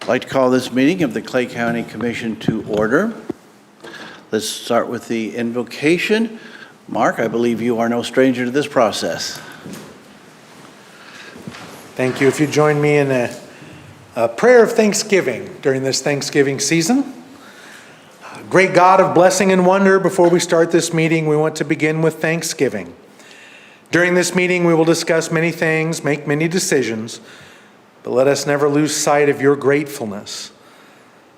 like to call this meeting of the Clay County Commission to order. Let's start with the invocation. Mark, I believe you are no stranger to this process. Thank you. If you join me in a prayer of thanksgiving during this Thanksgiving season. Great God of blessing and wonder, before we start this meeting, we want to begin with thanksgiving. During this meeting, we will discuss many things, make many decisions, but let us never lose sight of your gratefulness.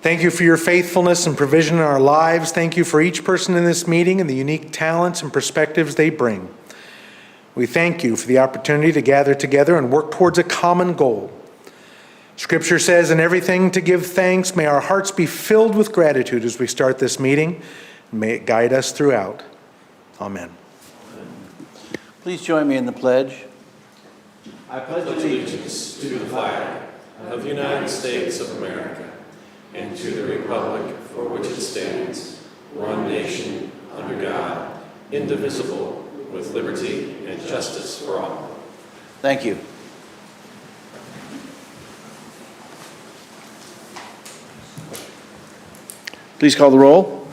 Thank you for your faithfulness and provision in our lives. Thank you for each person in this meeting and the unique talents and perspectives they bring. We thank you for the opportunity to gather together and work towards a common goal. Scripture says, in everything to give thanks. May our hearts be filled with gratitude as we start this meeting, and may it guide us throughout. Amen. Please join me in the pledge. I pledge allegiance to the flag of the United States of America and to the republic for which it stands, one nation, under God, indivisible, with liberty and justice for all. Thank you. Please call the roll.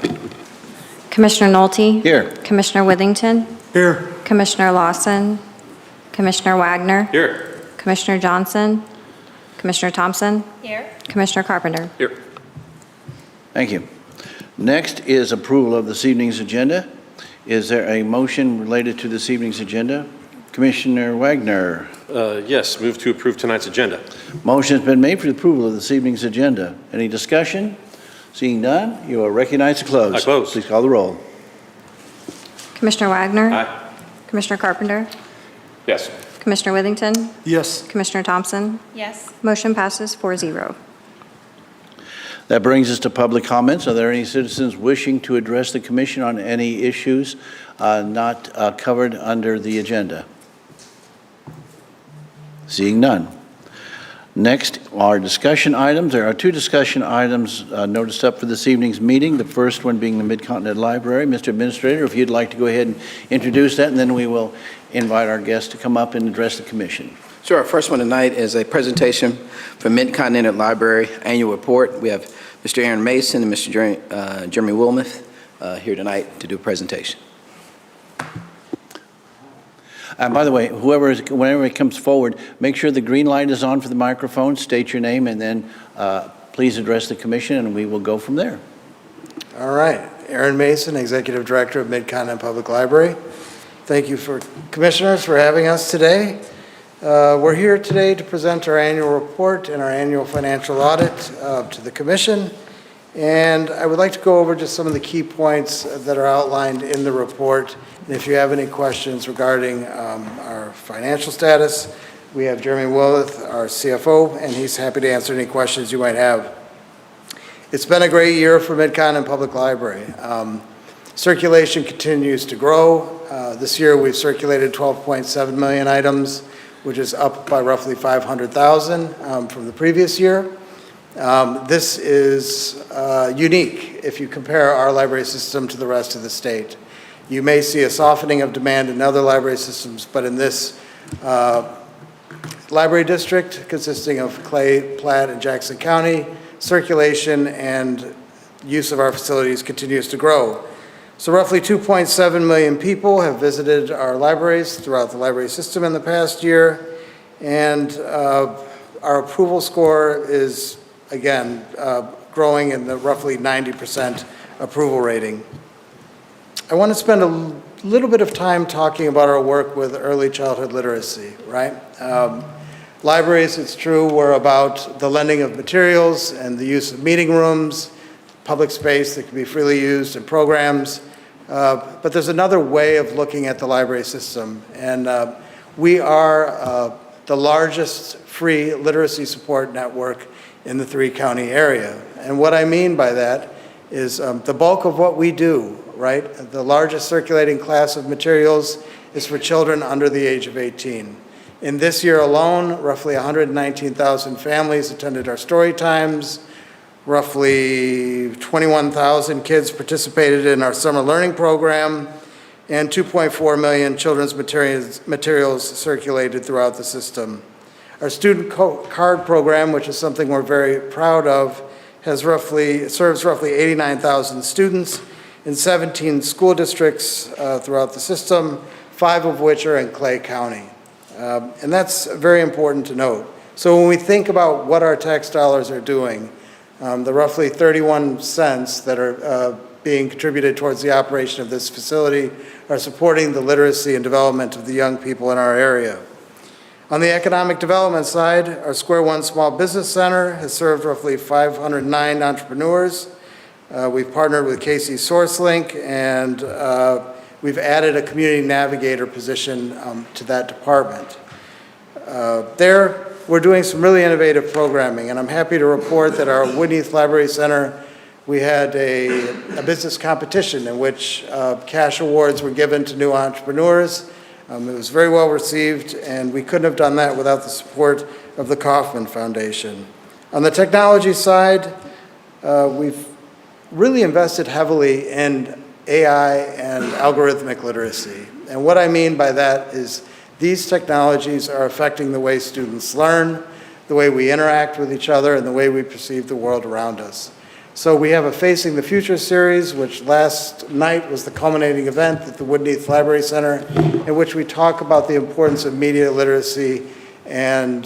Commissioner Nolte? Here. Commissioner Withington? Here. Commissioner Lawson? Commissioner Wagner? Here. Commissioner Johnson? Commissioner Thompson? Here. Commissioner Carpenter? Here. Thank you. Next is approval of this evening's agenda. Is there a motion related to this evening's agenda? Commissioner Wagner. Yes, move to approve tonight's agenda. Motion has been made for the approval of this evening's agenda. Any discussion? Seeing none, you are recognized to close. I close. Please call the roll. Commissioner Wagner? Aye. Commissioner Carpenter? Yes. Commissioner Withington? Yes. Commissioner Thompson? Yes. Motion passes 4-0. That brings us to public comments. Are there any citizens wishing to address the commission on any issues not covered under the agenda? Seeing none. Next are discussion items. There are two discussion items noticed up for this evening's meeting. The first one being the Mid-Continent Library. Mr. Administrator, if you'd like to go ahead and introduce that, and then we will invite our guests to come up and address the commission. Sure. Our first one tonight is a presentation from Mid-Continent Library Annual Report. We have Mr. Aaron Mason and Mr. Jeremy Wilmoth here tonight to do a presentation. And by the way, whenever it comes forward, make sure the green light is on for the microphone, state your name, and then please address the commission, and we will go from there. All right. Aaron Mason, Executive Director of Mid-Continent Public Library. Thank you, commissioners, for having us today. We're here today to present our annual report and our annual financial audit to the commission. And I would like to go over just some of the key points that are outlined in the report. And if you have any questions regarding our financial status, we have Jeremy Wilmoth, our CFO, and he's happy to answer any questions you might have. It's been a great year for Mid-Continent Public Library. Circulation continues to grow. This year we've circulated 12.7 million items, which is up by roughly 500,000 from the previous year. This is unique if you compare our library system to the rest of the state. You may see a softening of demand in other library systems, but in this library district consisting of Clay, Platte, and Jackson County, circulation and use of our facilities continues to grow. So roughly 2.7 million people have visited our libraries throughout the library system in the past year, and our approval score is, again, growing in the roughly 90% approval rating. I want to spend a little bit of time talking about our work with early childhood literacy, right? Libraries, it's true, were about the lending of materials and the use of meeting rooms, public space that can be freely used, and programs. But there's another way of looking at the library system, and we are the largest free literacy support network in the three-county area. And what I mean by that is the bulk of what we do, right? The largest circulating class of materials is for children under the age of 18. In this year alone, roughly 119,000 families attended our story times. Roughly 21,000 kids participated in our summer learning program, and 2.4 million children's materials circulated throughout the system. Our student card program, which is something we're very proud of, serves roughly 89,000 students in 17 school districts throughout the system, 5 of which are in Clay County. And that's very important to note. So when we think about what our tax dollars are doing, the roughly 31 cents that are being contributed towards the operation of this facility are supporting the literacy and development of the young people in our area. On the economic development side, our Square One Small Business Center has served roughly 509 entrepreneurs. We've partnered with KC SourceLink, and we've added a community navigator position to that department. There, we're doing some really innovative programming, and I'm happy to report that our Woodneath Library Center, we had a business competition in which cash awards were given to new entrepreneurs. It was very well received, and we couldn't have done that without the support of the Kauffman Foundation. On the technology side, we've really invested heavily in AI and algorithmic literacy. And what I mean by that is these technologies are affecting the way students learn, the way we interact with each other, and the way we perceive the world around us. So we have a Facing the Future series, which last night was the culminating event at the Woodneath Library Center, in which we talk about the importance of media literacy and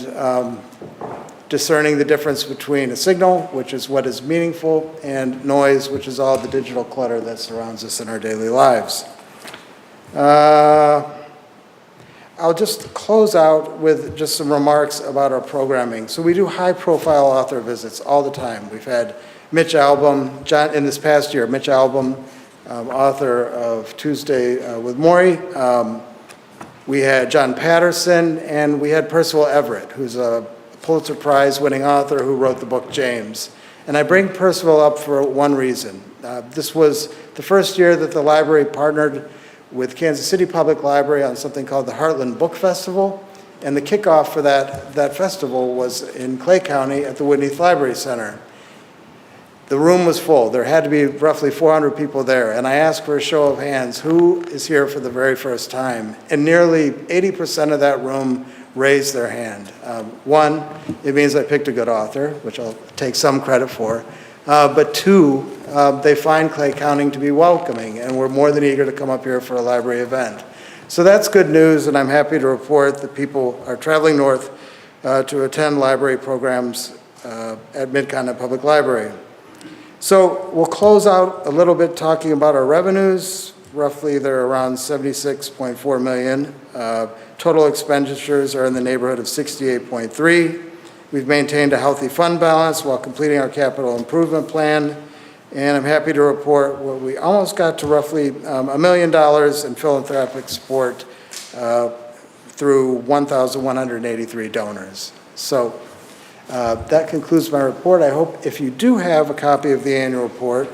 discerning the difference between a signal, which is what is meaningful, and noise, which is all the digital clutter that surrounds us in our daily lives. I'll just close out with just some remarks about our programming. So we do high-profile author visits all the time. We've had Mitch Albom, in this past year, Mitch Albom, author of Tuesday with Morrie. We had John Patterson, and we had Percival Everett, who's a Pulitzer Prize-winning author who wrote the book James. And I bring Percival up for one reason. This was the first year that the library partnered with Kansas City Public Library on something called the Heartland Book Festival. And the kickoff for that festival was in Clay County at the Woodneath Library Center. The room was full. There had to be roughly 400 people there. And I asked for a show of hands, who is here for the very first time? And nearly 80% of that room raised their hand. One, it means I picked a good author, which I'll take some credit for. But two, they find Clay County to be welcoming, and we're more than eager to come up here for a library event. So that's good news, and I'm happy to report that people are traveling north to attend library programs at Mid-Continent Public Library. So we'll close out a little bit talking about our revenues. Roughly, they're around $76.4 million. Total expenditures are in the neighborhood of $68.3. We've maintained a healthy fund balance while completing our capital improvement plan. And I'm happy to report we almost got to roughly $1 million in philanthropic support through 1,183 donors. So that concludes my report. I hope if you do have a copy of the annual report,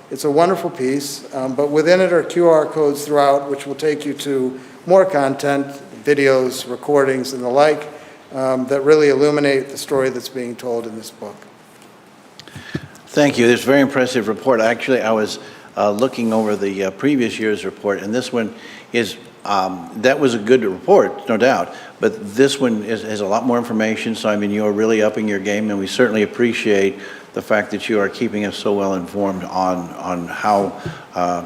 it's a wonderful piece, but within it are QR codes throughout, which will take you to more content, videos, recordings, and the like, that really illuminate the story that's being told in this book. Thank you. This very impressive report. Actually, I was looking over the previous year's report, and this one is, that was a good report, no doubt, but this one has a lot more information, so I mean, you're really upping your game, and we certainly appreciate the fact that you are keeping us so well informed on how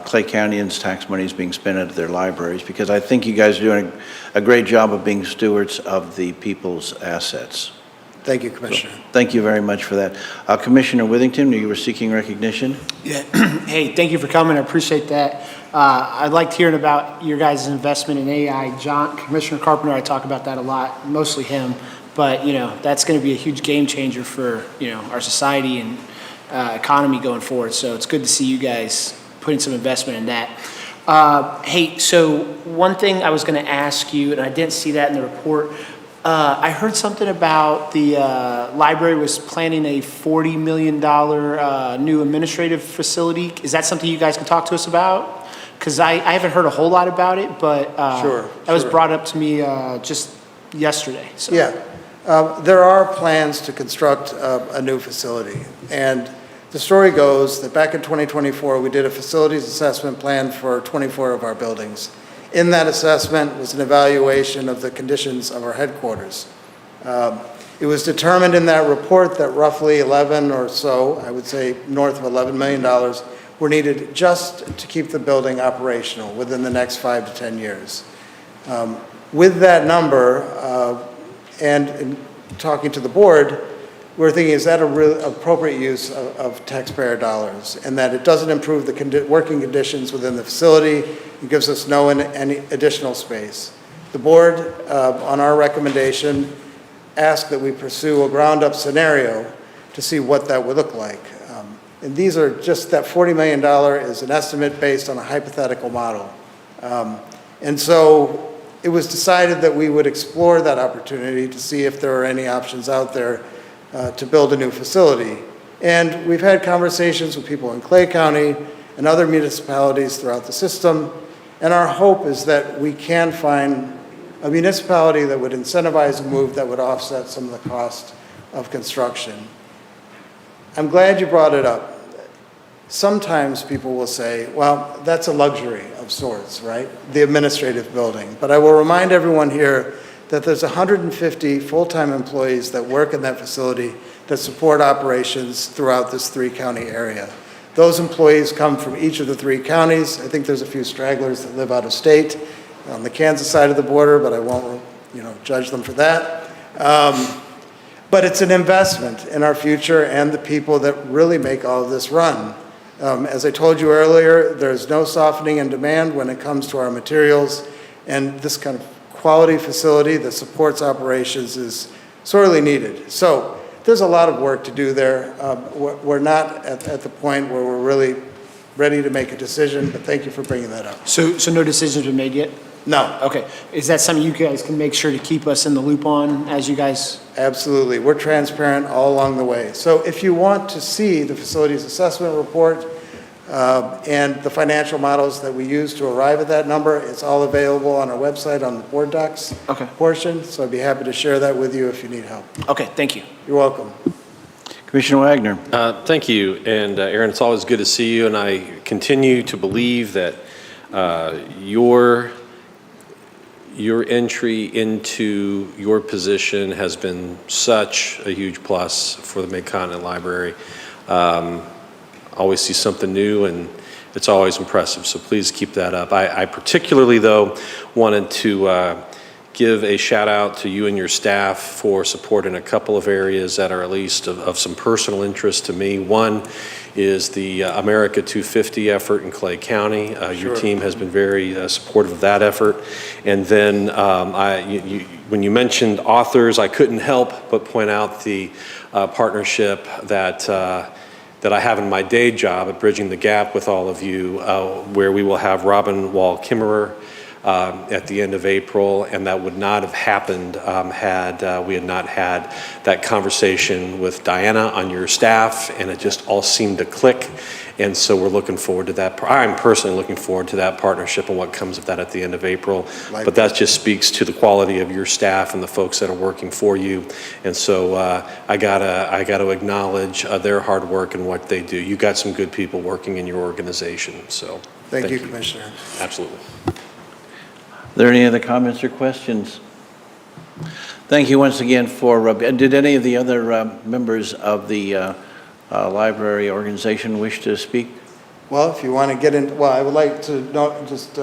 Clay Countyans' tax money is being spent at their libraries, because I think you guys are doing a great job of being stewards of the people's assets. Thank you, Commissioner. So, thank you very much for that. Commissioner Withington, you were seeking recognition? Yeah. Hey, thank you for coming. I appreciate that. I liked hearing about your guys' investment in AI. Commissioner Carpenter, I talk about that a lot, mostly him. But, you know, that's going to be a huge game changer for, you know, our society and economy going forward. So it's good to see you guys putting some investment in that. Hey, so one thing I was going to ask you, and I didn't see that in the report, I heard something about the library was planning a $40 million new administrative facility. Is that something you guys can talk to us about? Because I haven't heard a whole lot about it, but that was brought up to me just yesterday. So. Yeah. There are plans to construct a new facility. And the story goes that back in 2024, we did a facilities assessment plan for 24 of our buildings. In that assessment was an evaluation of the conditions of our headquarters. It was determined in that report that roughly 11 or so, I would say north of $11 million, were needed just to keep the building operational within the next 5 to 10 years. With that number, and in talking to the board, we're thinking, is that a real appropriate use of taxpayer dollars? And that it doesn't improve the working conditions within the facility, it gives us any additional space. The board, on our recommendation, asked that we pursue a ground-up scenario to see what that would look like. And these are just, that $40 million is an estimate based on a hypothetical model. And so it was decided that we would explore that opportunity to see if there are any options out there to build a new facility. And we've had conversations with people in Clay County and other municipalities throughout the system, and our hope is that we can find a municipality that would incentivize a move that would offset some of the cost of construction. I'm glad you brought it up. Sometimes people will say, well, that's a luxury of sorts, right? The administrative building. But I will remind everyone here that there's 150 full-time employees that work in that facility that support operations throughout this 3-county area. Those employees come from each of the 3 counties. I think there's a few stragglers that live out of state on the Kansas side of the border, but I won't, judge them for that. But it's an investment in our future and the people that really make all of this run. As I told you earlier, there's no softening in demand when it comes to our materials, and this kind of quality facility that supports operations is sorely needed. So there's a lot of work to do there. We're not at the point where we're really ready to make a decision, but thank you for bringing that up. So no decisions been made yet? No. Okay. Is that something you guys can make sure to keep us in the loop on as you guys? Absolutely. We're transparent all along the way. So if you want to see the facilities assessment report and the financial models that we use to arrive at that number, it's all available on our website on the board docs portion. So I'd be happy to share that with you if you need help. Okay, thank you. You're welcome. Commissioner Wagner. Thank you. And Aaron, it's always good to see you, and I continue to believe that your entry into your position has been such a huge plus for the Mid-Continent Library. Always see something new, and it's always impressive, so please keep that up. I particularly, though, wanted to give a shout out to you and your staff for support in a couple of areas that are at least of some personal interest to me. One is the America 250 effort in Clay County. Your team has been very supportive of that effort. And then when you mentioned authors, I couldn't help but point out the partnership that I have in my day job at Bridging the Gap with all of you, where we will have Robin Wall Kimmerer at the end of April, and that would not have happened had we had not had that conversation with Diana on your staff, and it just all seemed to click. And so we're looking forward to that. I'm personally looking forward to that partnership and what comes of that at the end of April. But that just speaks to the quality of your staff and the folks that are working for you. And so I gotta acknowledge their hard work and what they do. You got some good people working in your organization. So Thank you, Commissioner. Absolutely. Are there any other comments or questions? Thank you once again for, did any of the other members of the library organization wish to speak? Well, if you want to get in, well, I would like to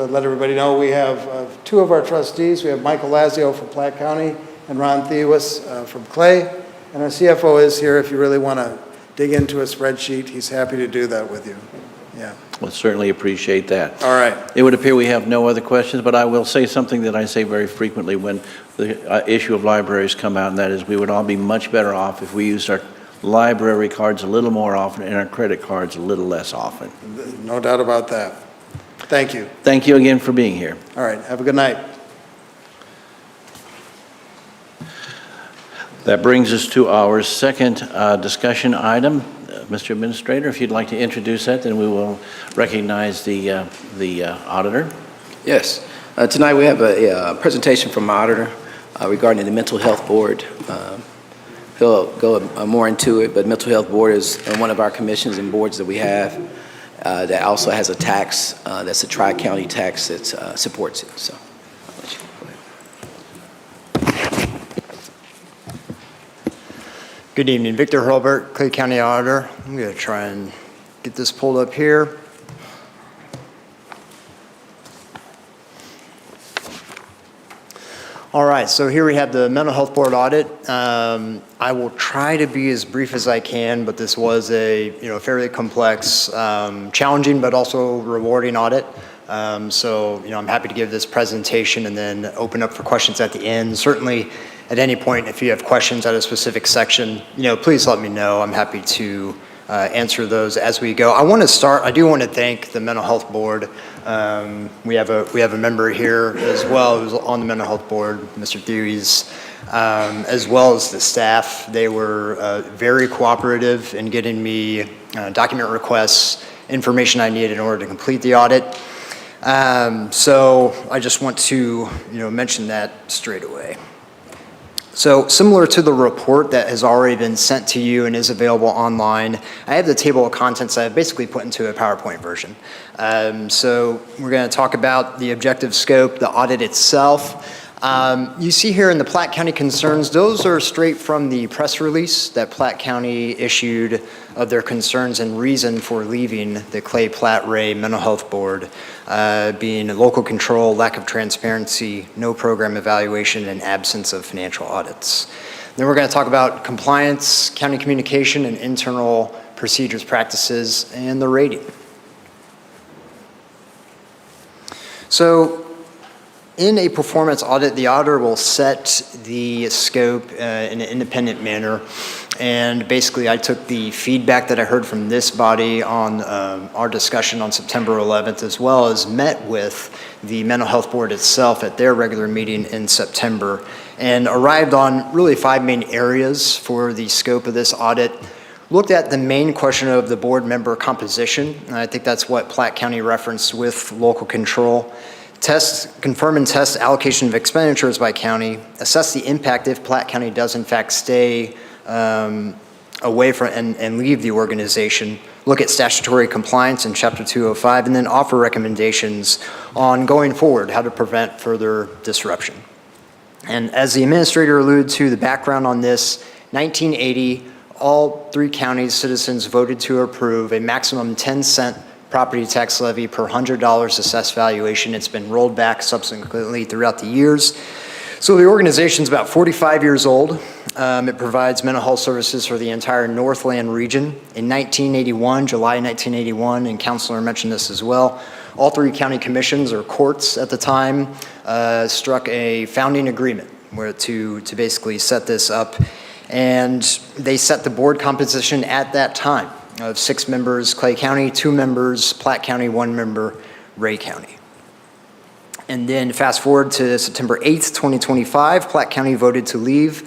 let everybody know we have 2 of our trustees. We have Michael Lazio from Platte County and Ron Thewas from Clay. And our CFO is here if you really want to dig into a spreadsheet. He's happy to do that with you. Yeah. We'll certainly appreciate that. All right. It would appear we have no other questions, but I will say something that I say very frequently when the issue of libraries come out, and that is we would all be much better off if we used our library cards a little more often and our credit cards a little less often. No doubt about that. Thank you. Thank you again for being here. All right. Have a good night. That brings us to our second discussion item. Mr. Administrator, if you'd like to introduce that, then we will recognize the auditor. Yes. Tonight we have a presentation from our auditor regarding the Mental Health Board. He'll go more into it, but Mental Health Board is one of our commissions and boards that we have that also has a tax that's a tri-county tax that supports it. So I'll let you go ahead. Good evening, Victor Hurlbert, Clay County Auditor. I'm going to try and get this pulled up here. All right, so here we have the Mental Health Board audit. I will try to be as brief as I can, but this was a fairly complex, challenging, but also rewarding audit. So I'm happy to give this presentation and then open up for questions at the end. Certainly, at any point, if you have questions at a specific section, please let me know. I'm happy to answer those as we go. I do want to thank the Mental Health Board. We have a member here as well who's on the Mental Health Board, Mr. Thews, as well as the staff. They were very cooperative in getting me document requests, information I needed in order to complete the audit. So I just want to mention that straight away. So similar to the report that has already been sent to you and is available online, I have the table of contents that I've basically put into a PowerPoint version. So we're going to talk about the objective scope, the audit itself. You see here in the Platte County concerns, those are straight from the press release that Platte County issued of their concerns and reason for leaving the Clay Platte Ray Mental Health Board, being local control, lack of transparency, no program evaluation, and absence of financial audits. Then we're going to talk about compliance, county communication, and internal procedures, practices, and the rating. So in a performance audit, the auditor will set the scope in an independent manner. And basically, I took the feedback that I heard from this body on our discussion on September 11th, as well as met with the Mental Health Board itself at their regular meeting in September, and arrived on really 5 main areas for the scope of this audit. Looked at the main question of the board member composition, and I think that's what Platte County referenced with local control. Confirm and test allocation of expenditures by county, assess the impact if Platte County does in fact stay away from and leave the organization, look at statutory compliance in Chapter 205, and then offer recommendations on going forward, how to prevent further disruption. And as the administrator alluded to, the background on this, 1980, all 3 counties' citizens voted to approve a maximum 10-cent property tax levy per $100 assessed valuation. It's been rolled back subsequently throughout the years. So the organization's about 45 years old. It provides mental health services for the entire Northland region. In 1981, July 1981, and Counselor mentioned this as well, all 3 county commissions or courts at the time struck a founding agreement to basically set this up. And they set the board composition at that time of 6 members, Clay County, 2 members, Platte County, 1 member, Ray County. And then fast forward to September 8th, 2025, Platte County voted to leave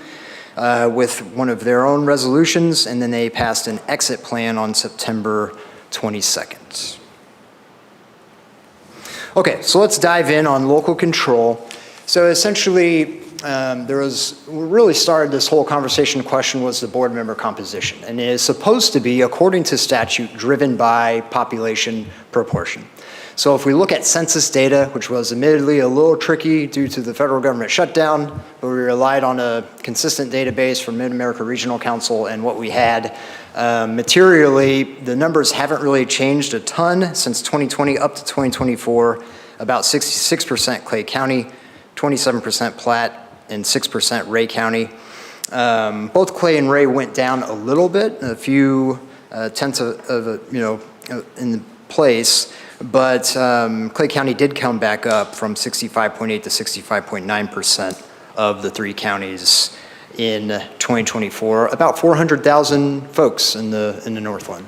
with one of their own resolutions, and then they passed an exit plan on September 22nd. Okay, so let's dive in on local control. So essentially, what really started this whole conversation question was the board member composition, and it is supposed to be, according to statute, driven by population proportion. So if we look at census data, which was admittedly a little tricky due to the federal government shutdown, but we relied on a consistent database from Mid-America Regional Council and what we had, materially, the numbers haven't really changed a ton since 2020 up to 2024, about 66% Clay County, 27% Platte, and 6% Ray County. Both Clay and Ray went down a little bit, a few tenths in place, but Clay County did come back up from 65.8 to 65.9% of the 3 counties in 2024, about 400,000 folks in the Northland.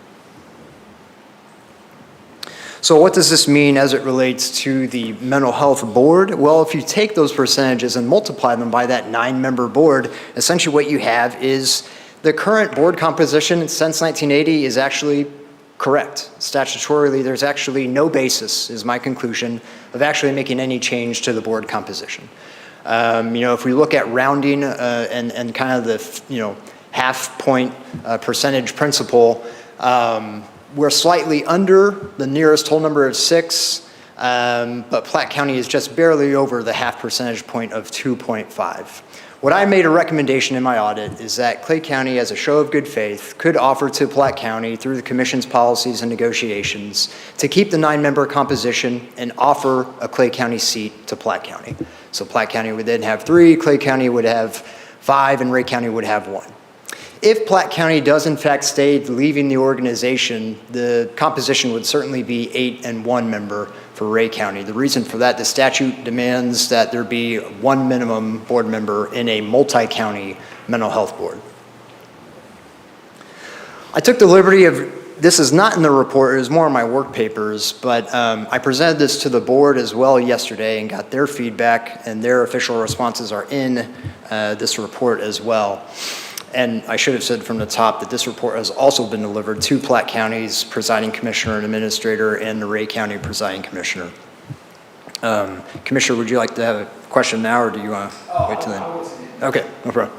So what does this mean as it relates to the mental health board? Well, if you take those percentages and multiply them by that 9-member board, essentially what you have is the current board composition since 1980 is actually correct. Statutorily, there's actually no basis, is my conclusion, of actually making any change to the board composition. If we look at rounding and kind of the half point percentage principle, we're slightly under the nearest whole number of 6, but Platte County is just barely over the half percentage point of 2.5. What I made a recommendation in my audit is that Clay County, as a show of good faith, could offer to Platte County through the commission's policies and negotiations to keep the 9-member composition and offer a Clay County seat to Platte County. So Platte County would then have 3, Clay County would have 5, and Ray County would have 1. If Platte County does in fact stay leaving the organization, the composition would certainly be 8 and 1 member for Ray County. The reason for that, the statute demands that there be 1 minimum board member in a multi-county mental health board. I took the liberty of, this is not in the report, it was more in my work papers, but I presented this to the board as well yesterday and got their feedback, and their official responses are in this report as well. And I should have said from the top that this report has also been delivered to Platte County's presiding commissioner and administrator and the Ray County presiding commissioner. Commissioner, would you like to have a question now, or do you want to wait till then? Okay, no problem.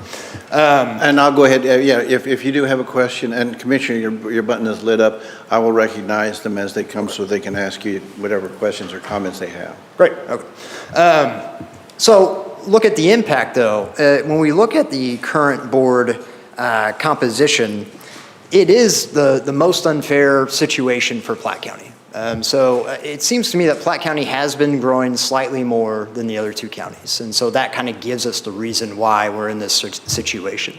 And I'll go ahead, yeah, if you do have a question, and Commissioner, your button is lit up, I will recognize them as they come so they can ask you whatever questions or comments they have. Great, okay. So look at the impact though. When we look at the current board composition, it is the most unfair situation for Platte County. So it seems to me that Platte County has been growing slightly more than the other 2 counties. And so that kind of gives us the reason why we're in this situation.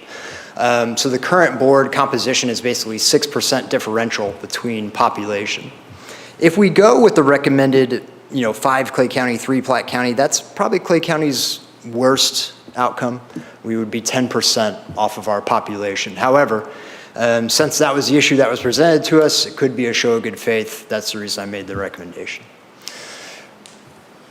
So the current board composition is basically 6% differential between population. If we go with the recommended 5 Clay County, 3 Platte County, that's probably Clay County's worst outcome. We would be 10% off of our population. However, since that was the issue that was presented to us, it could be a show of good faith. That's the reason I made the recommendation.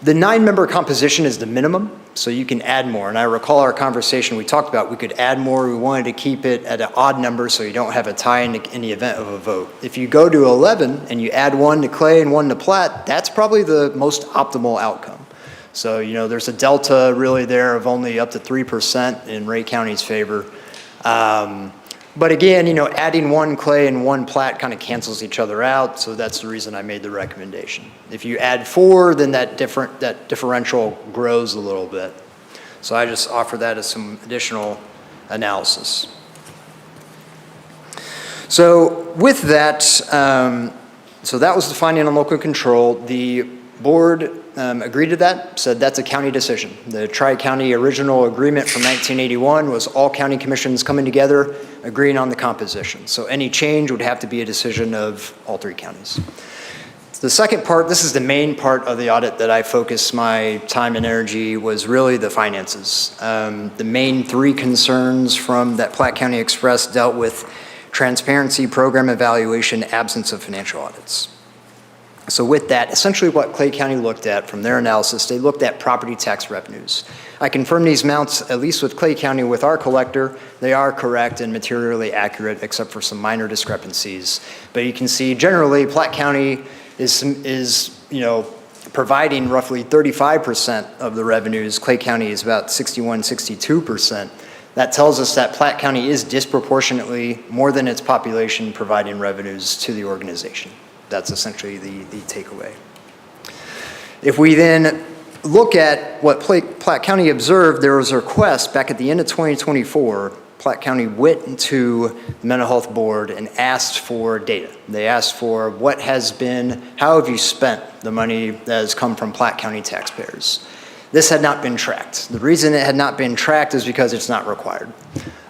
The 9-member composition is the minimum, so you can add more. And I recall our conversation, we talked about we could add more. We wanted to keep it at an odd number so you don't have a tie in the event of a vote. If you go to 11 and you add 1 to Clay and 1 to Platte, that's probably the most optimal outcome. So, there's a delta really there of only up to 3% in Ray County's favor. But again, adding 1 Clay and 1 Platte kind of cancels each other out, so that's the reason I made the recommendation. If you add 4, then that differential grows a little bit. So I just offer that as some additional analysis. So with that, so that was the finding on local control. The board agreed to that, said that's a county decision. The Tri-County original agreement from 1981 was all county commissions coming together, agreeing on the composition. So any change would have to be a decision of all 3 counties. The second part, this is the main part of the audit that I focused my time and energy, was really the finances. The main 3 concerns from that Platte County Express dealt with transparency, program evaluation, absence of financial audits. So with that, essentially what Clay County looked at from their analysis, they looked at property tax revenues. I confirmed these amounts, at least with Clay County, with our collector. They are correct and materially accurate, except for some minor discrepancies. But you can see generally Platte County is providing roughly 35% of the revenues. Clay County is about 61, 62%. That tells us that Platte County is disproportionately more than its population providing revenues to the organization. That's essentially the takeaway. If we then look at what Platte County observed, there was a request back at the end of 2024. Platte County went to the Mental Health Board and asked for data. They asked for how have you spent the money that has come from Platte County taxpayers? This had not been tracked. The reason it had not been tracked is because it's not required.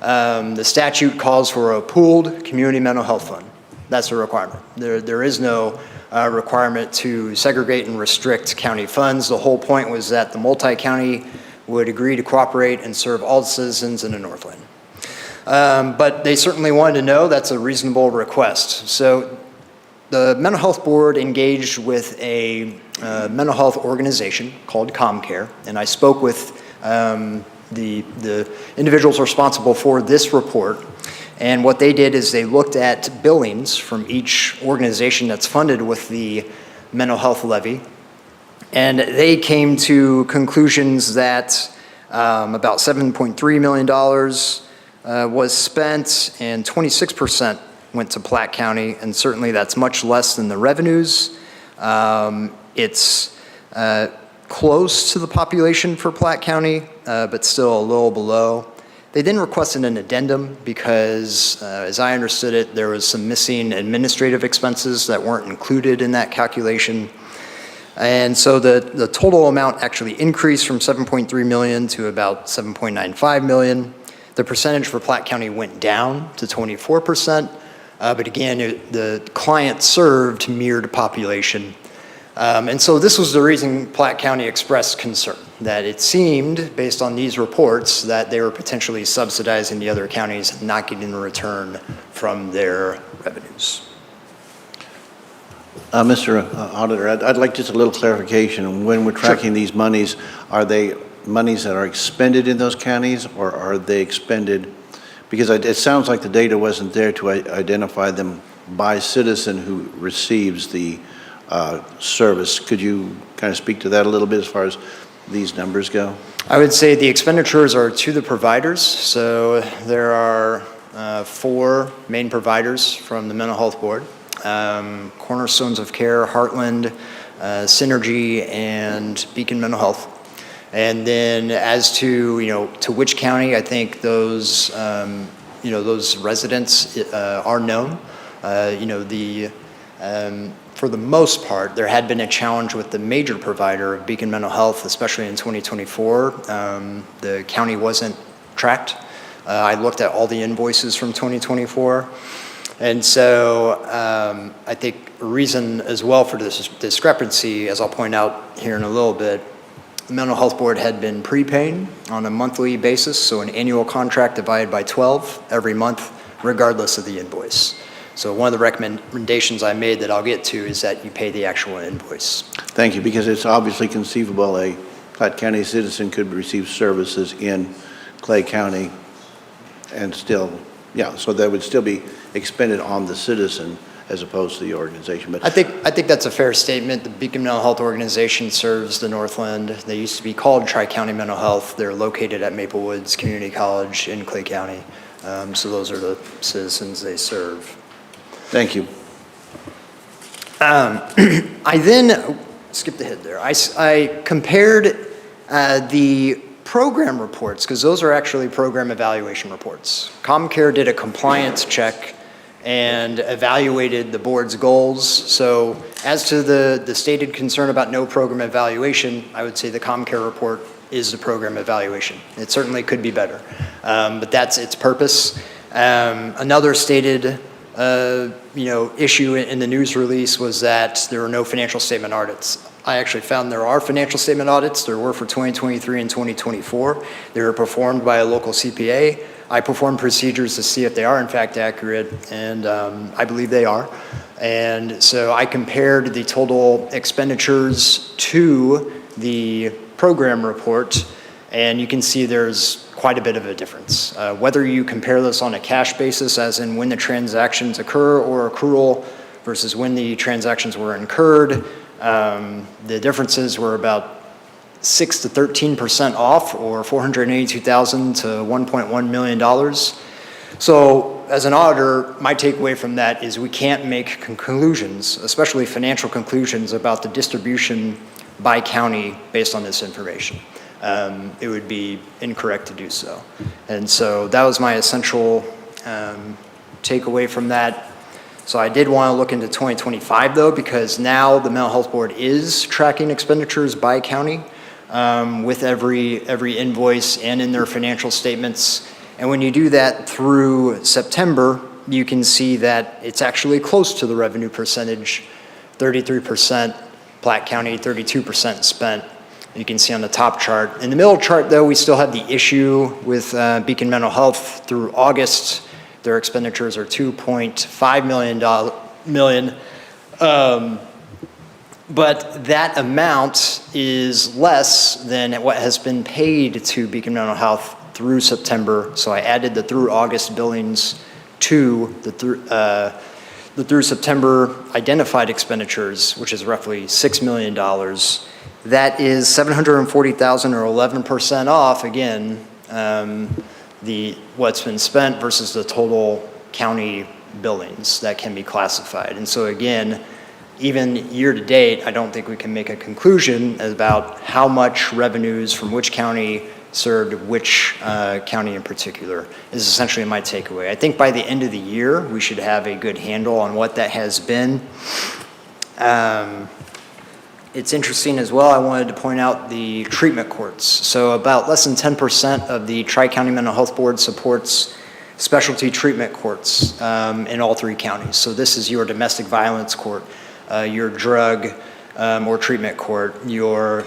The statute calls for a pooled community mental health fund. That's a requirement. There is no requirement to segregate and restrict county funds. The whole point was that the multi-county would agree to cooperate and serve all the citizens in the Northland. But they certainly wanted to know that's a reasonable request. So the Mental Health Board engaged with a mental health organization called ComCare, and I spoke with the individuals responsible for this report. And what they did is they looked at billings from each organization that's funded with the mental health levy. And they came to conclusions that about $7.3 million was spent, and 26% went to Platte County, and certainly that's much less than the revenues. It's close to the population for Platte County, but still a little below. They then requested an addendum because, as I understood it, there was some missing administrative expenses that weren't included in that calculation. And so the total amount actually increased from 7.3 million to about 7.95 million. The percentage for Platte County went down to 24%, but again, the client served mirrored population. And so this was the reason Platte County expressed concern, that it seemed, based on these reports, that they were potentially subsidizing the other counties, not getting a return from their revenues. Mr. Auditor, I'd like just a little clarification. When we're tracking these monies, are they monies that are expended in those counties, or are they expended? Because it sounds like the data wasn't there to identify them by citizen who receives the service. Could you kind of speak to that a little bit as far as these numbers go? I would say the expenditures are to the providers. So there are 4 main providers from the Mental Health Board. Cornerstones of Care, Heartland, Synergy, and Beacon Mental Health. And then as to, to which county, I think those, those residents are known. For the most part, there had been a challenge with the major provider of Beacon Mental Health, especially in 2024. The county wasn't tracked. I looked at all the invoices from 2024. And so I think a reason as well for this discrepancy, as I'll point out here in a little bit, the Mental Health Board had been prepaying on a monthly basis, so an annual contract divided by 12 every month, regardless of the invoice. So one of the recommendations I made that I'll get to is that you pay the actual invoice. Thank you, because it's obviously conceivable a Platte County citizen could receive services in Clay County and still, so that would still be expended on the citizen as opposed to the organization. But I think that's a fair statement. The Beacon Mental Health Organization serves the Northland. They used to be called Tri-County Mental Health. They're located at Maple Woods Community College in Clay County. So those are the citizens they serve. thank you. I then, skipped ahead there. I compared the program reports, because those are actually program evaluation reports. ComCare did a compliance check and evaluated the board's goals. So as to the stated concern about no program evaluation, I would say the ComCare report is the program evaluation. It certainly could be better, but that's its purpose. Another stated issue in the news release was that there were no financial statement audits. I actually found there are financial statement audits. There were for 2023 and 2024. They were performed by a local CPA. I performed procedures to see if they are in fact accurate, and I believe they are. And so I compared the total expenditures to the program report, and you can see there's quite a bit of a difference. Whether you compare this on a cash basis, as in when the transactions occur, or accrual versus when the transactions were incurred, the differences were about 6 to 13% off, or $482,000 to $1.1 million. So as an auditor, my takeaway from that is we can't make conclusions, especially financial conclusions, about the distribution by county based on this information. It would be incorrect to do so. And so that was my essential takeaway from that. So I did want to look into 2025 though, because now the Mental Health Board is tracking expenditures by county with every invoice and in their financial statements. And when you do that through September, you can see that it's actually close to the revenue percentage, 33%, Platte County, 32% spent. You can see on the top chart. In the middle chart though, we still have the issue with Beacon Mental Health through August. Their expenditures are $2.5 million. But that amount is less than what has been paid to Beacon Mental Health through September. So I added the through August billings to the through September identified expenditures, which is roughly $6 million. That is $740,000 or 11% off, again, what's been spent versus the total county billings that can be classified. And so again, even year-to-date, I don't think we can make a conclusion about how much revenues from which county served which county in particular, is essentially my takeaway. I think by the end of the year, we should have a good handle on what that has been. It's interesting as well, I wanted to point out the treatment courts. So about less than 10% of the Tri-County Mental Health Board supports specialty treatment courts in all 3 counties. So this is your domestic violence court, your drug or treatment court, your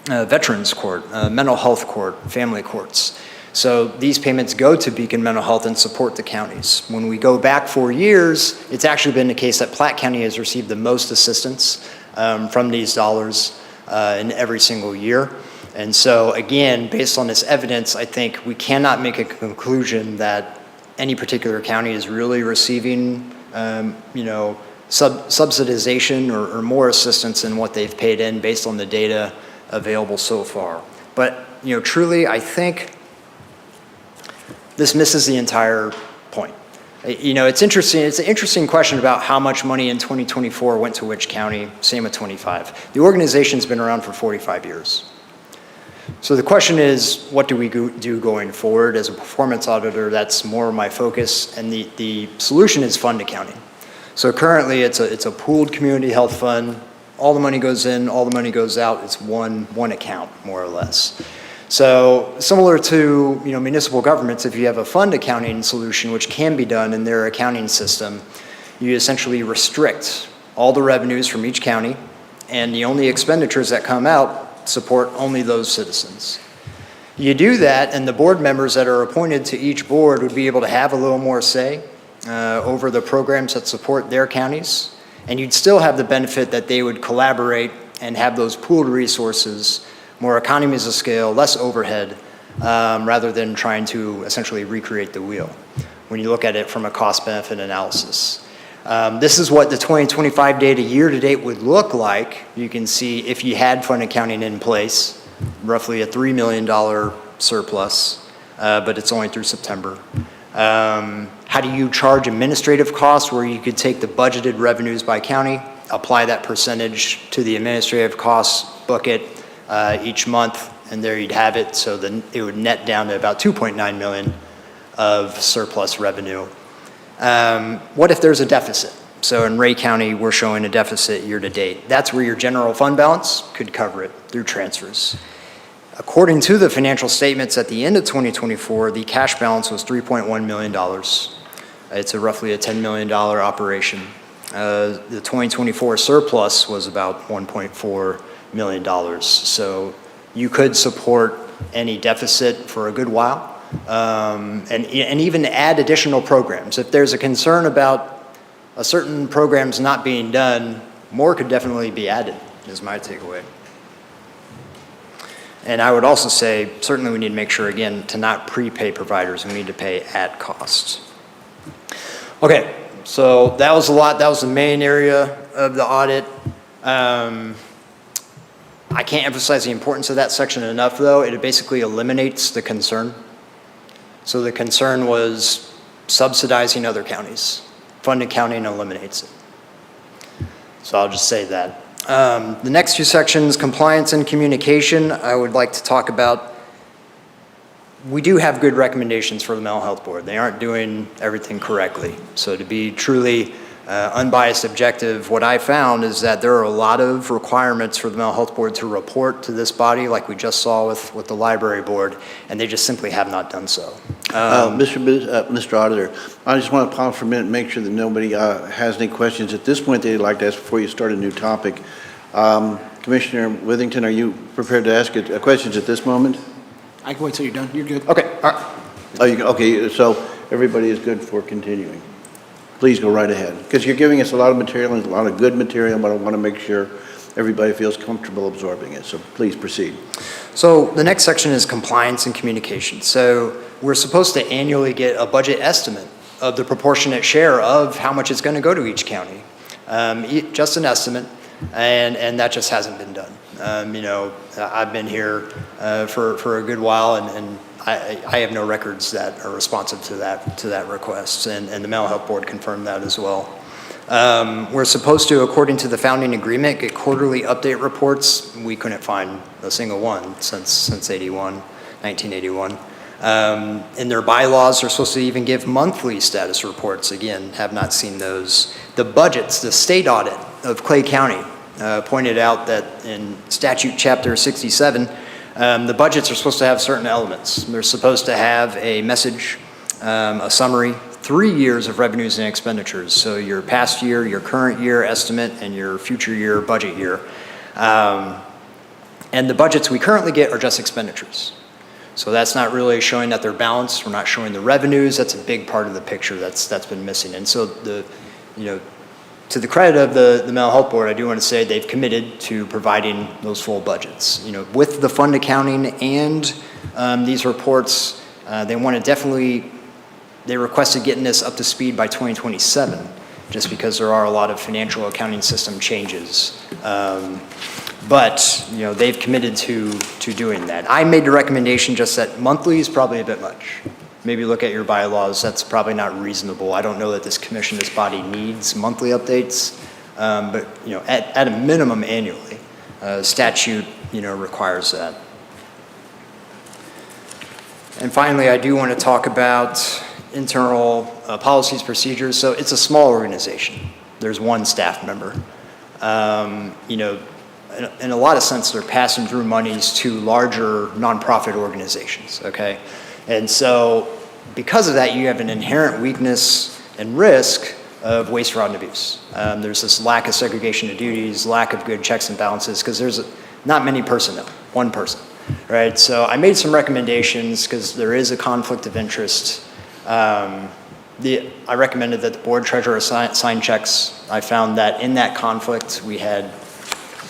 veterans court, mental health court, family courts. So these payments go to Beacon Mental Health and support the counties. When we go back 4 years, it's actually been the case that Platte County has received the most assistance from these dollars in every single year. And so again, based on this evidence, I think we cannot make a conclusion that any particular county is really receiving, subsidization or more assistance than what they've paid in based on the data available so far. But, truly, I think this misses the entire point. It's interesting. It's an interesting question about how much money in 2024 went to which county, same with 25. The organization's been around for 45 years. So the question is, what do we do going forward? As a performance auditor, that's more my focus, and the solution is fund accounting. So currently, it's a pooled community health fund. All the money goes in, all the money goes out. It's one account, more or less. So similar to municipal governments, if you have a fund accounting solution, which can be done in their accounting system, you essentially restrict all the revenues from each county, and the only expenditures that come out support only those citizens. You do that, and the board members that are appointed to each board would be able to have a little more say over the programs that support their counties, and you'd still have the benefit that they would collaborate and have those pooled resources, more economies of scale, less overhead, rather than trying to essentially recreate the wheel when you look at it from a cost-benefit analysis. This is what the 2025 data year-to-date would look like. You can see if you had fund accounting in place, roughly a $3 million surplus, but it's only through September. How do you charge administrative costs, where you could take the budgeted revenues by county, apply that percentage to the administrative costs bucket each month, and there you'd have it. So then it would net down to about 2.9 million of surplus revenue. What if there's a deficit? So in Ray County, we're showing a deficit year to date. That's where your general fund balance could cover it through transfers. According to the financial statements at the end of 2024, the cash balance was $3.1 million. It's roughly a $10 million operation. The 2024 surplus was about $1.4 million. So you could support any deficit for a good while, and even add additional programs. If there's a concern about a certain program's not being done, more could definitely be added, is my takeaway. And I would also say, certainly we need to make sure, again, to not prepay providers. We need to pay at cost. Okay, so that was a lot. That was the main area of the audit. I can't emphasize the importance of that section enough, though. It basically eliminates the concern. So the concern was subsidizing other counties. Fund accounting eliminates it. So I'll just say that. The next two sections, compliance and communication, I would like to talk about. We do have good recommendations for the Mental Health Board. They aren't doing everything correctly. So to be truly unbiased, objective, what I found is that there are a lot of requirements for the Mental Health Board to report to this body, like we just saw with the Library Board, and they just simply have not done so. Mr. Auditor, I just want to pause for a minute and make sure that nobody has any questions at this point they'd like to ask before you start a new topic. Commissioner Withington, are you prepared to ask questions at this moment? I can wait till you're done. You're good. Okay, all right. Okay, so everybody is good for continuing. Please go right ahead, because you're giving us a lot of material and a lot of good material, but I want to make sure everybody feels comfortable absorbing it. So please proceed. So the next section is compliance and communication. So we're supposed to annually get a budget estimate of the proportionate share of how much it's going to go to each county. Just an estimate, and that just hasn't been done. I've been here for a good while, and I have no records that are responsive to that request, and the Mental Health Board confirmed that as well. We're supposed to, according to the founding agreement, get quarterly update reports. We couldn't find a single one since 1981. In their bylaws, they're supposed to even give monthly status reports. Again, have not seen those. The budgets, the state audit of Clay County pointed out that in statute chapter 67, the budgets are supposed to have certain elements. They're supposed to have a message, a summary, 3 years of revenues and expenditures. So your past year, your current year estimate, and your future year budget year. And the budgets we currently get are just expenditures. So that's not really showing that they're balanced. We're not showing the revenues. That's a big part of the picture that's been missing. And so to the credit of the Mental Health Board, I do want to say they've committed to providing those full budgets. With the fund accounting and these reports, they requested getting this up to speed by 2027, just because there are a lot of financial accounting system changes. But they've committed to doing that. I made the recommendation just that monthly is probably a bit much. Maybe look at your bylaws. That's probably not reasonable. I don't know that this commission, this body needs monthly updates, but at a minimum annually. Statute requires that. And finally, I do want to talk about internal policies, procedures. So it's a small organization. There's one staff member. In a lot of sense, they're passing through monies to larger nonprofit organizations, okay? And so because of that, you have an inherent weakness and risk of waste, fraud, and abuse. There's this lack of segregation of duties, lack of good checks and balances, because there's not many personnel, one person, right? So I made some recommendations because there is a conflict of interest. I recommended that the board treasurer sign checks. I found that in that conflict, we had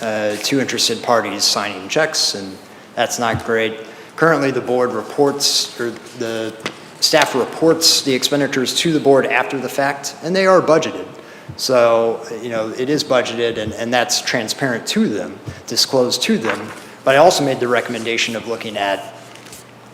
2 interested parties signing checks, and that's not great. Currently, the board reports, or the staff reports the expenditures to the board after the fact, and they are budgeted. So, it is budgeted, and that's transparent to them, disclosed to them. But I also made the recommendation of looking at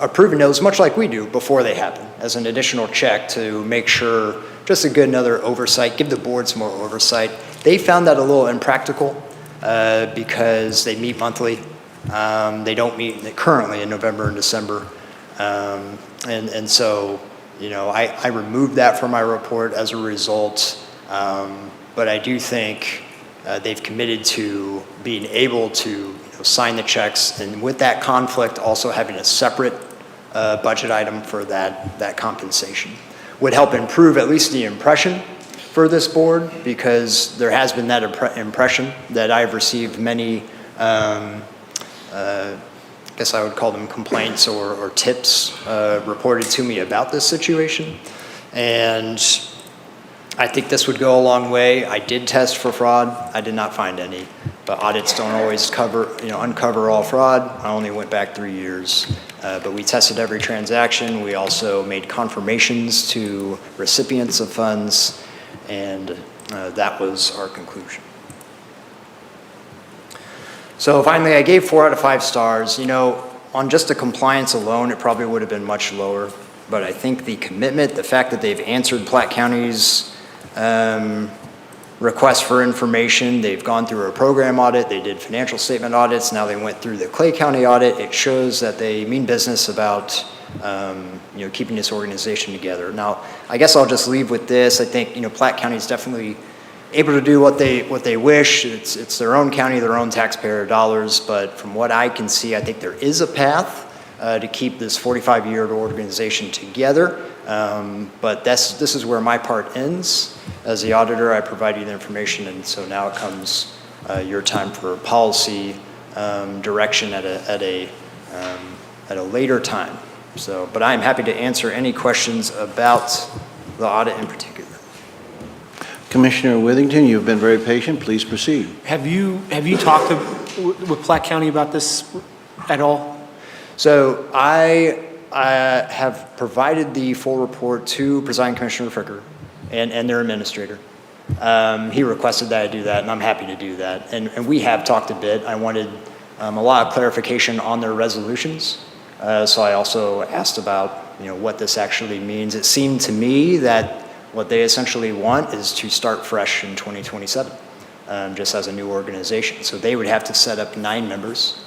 approving those, much like we do, before they happen, as an additional check to make sure, just a good another oversight, give the board some more oversight. They found that a little impractical because they meet monthly. They don't meet currently in November and December. And so, I removed that from my report as a result. But I do think they've committed to being able to sign the checks, and with that conflict, also having a separate budget item for that compensation would help improve at least the impression for this board, because there has been that impression that I've received many, I guess I would call them complaints or tips reported to me about this situation. And I think this would go a long way. I did test for fraud. I did not find any, but audits don't always uncover all fraud. I only went back 3 years, but we tested every transaction. We also made confirmations to recipients of funds, and that was our conclusion. So finally, I gave 4 out of 5 stars. On just the compliance alone, it probably would have been much lower, but I think the commitment, the fact that they've answered Platte County's request for information, they've gone through a program audit, they did financial statement audits, now they went through the Clay County audit. It shows that they mean business about keeping this organization together. Now, I guess I'll just leave with this. I think Platte County is definitely able to do what they wish. It's their own county, their own taxpayer dollars, but from what I can see, I think there is a path to keep this 45-year organization together. But this is where my part ends. As the auditor, I provide you the information, and so now it comes your time for policy direction at a later time. But I am happy to answer any questions about the audit in particular. Commissioner Withington, you've been very patient. Please proceed. Have you talked with Platte County about this at all? So I have provided the full report to Presiding Commissioner Fricker and their administrator. He requested that I do that, and I'm happy to do that. And we have talked a bit. I wanted a lot of clarification on their resolutions. So I also asked about what this actually means. It seemed to me that What they essentially want is to start fresh in 2027, just as a new organization. So they would have to set up 9 members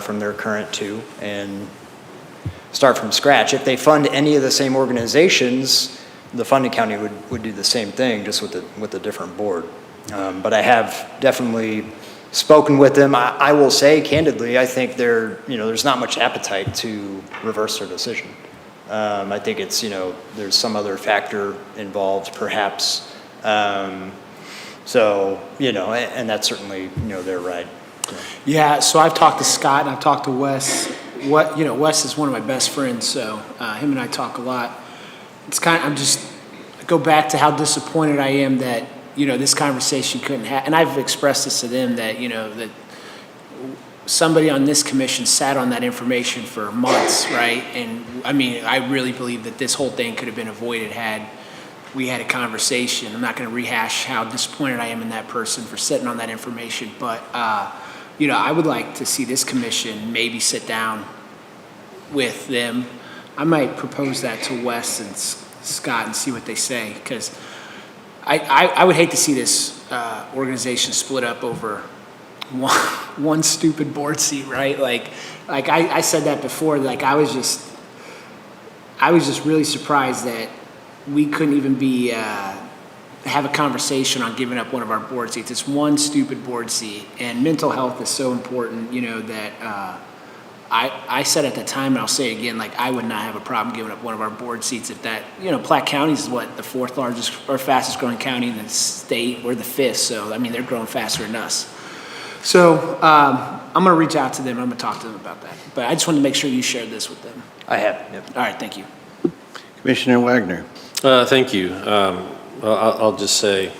from their current 2 and start from scratch. If they fund any of the same organizations, the funding county would do the same thing, just with a different board. But I have definitely spoken with them. I will say candidly, I think there's not much appetite to reverse their decision. I think it's, there's some other factor involved perhaps. So, and that's certainly, they're right. Yeah, so I've talked to Scott and I've talked to Wes. Wes is one of my best friends, so him and I talk a lot. I go back to how disappointed I am that, this conversation couldn't happen. And I've expressed this to them that, that somebody on this commission sat on that information for months, right? And I mean, I really believe that this whole thing could have been avoided had we had a conversation. I'm not going to rehash how disappointed I am in that person for sitting on that information, but I would like to see this commission maybe sit down with them. I might propose that to Wes and Scott and see what they say, because I would hate to see this organization split up over one stupid board seat, right? Like I said that before. Like I was just really surprised that we couldn't even have a conversation on giving up one of our board seats. It's one stupid board seat, and mental health is so important, that I said at the time, and I'll say it again, like I would not have a problem giving up one of our board seats if that, Platte County is what, the 4th largest or fastest growing county in the state. We're the 5th, so I mean, they're growing faster than us. So I'm going to reach out to them. I'm going to talk to them about that. But I just wanted to make sure you shared this with them. I have, yep. All right, thank you. Commissioner Wagner. Thank you. I'll just say,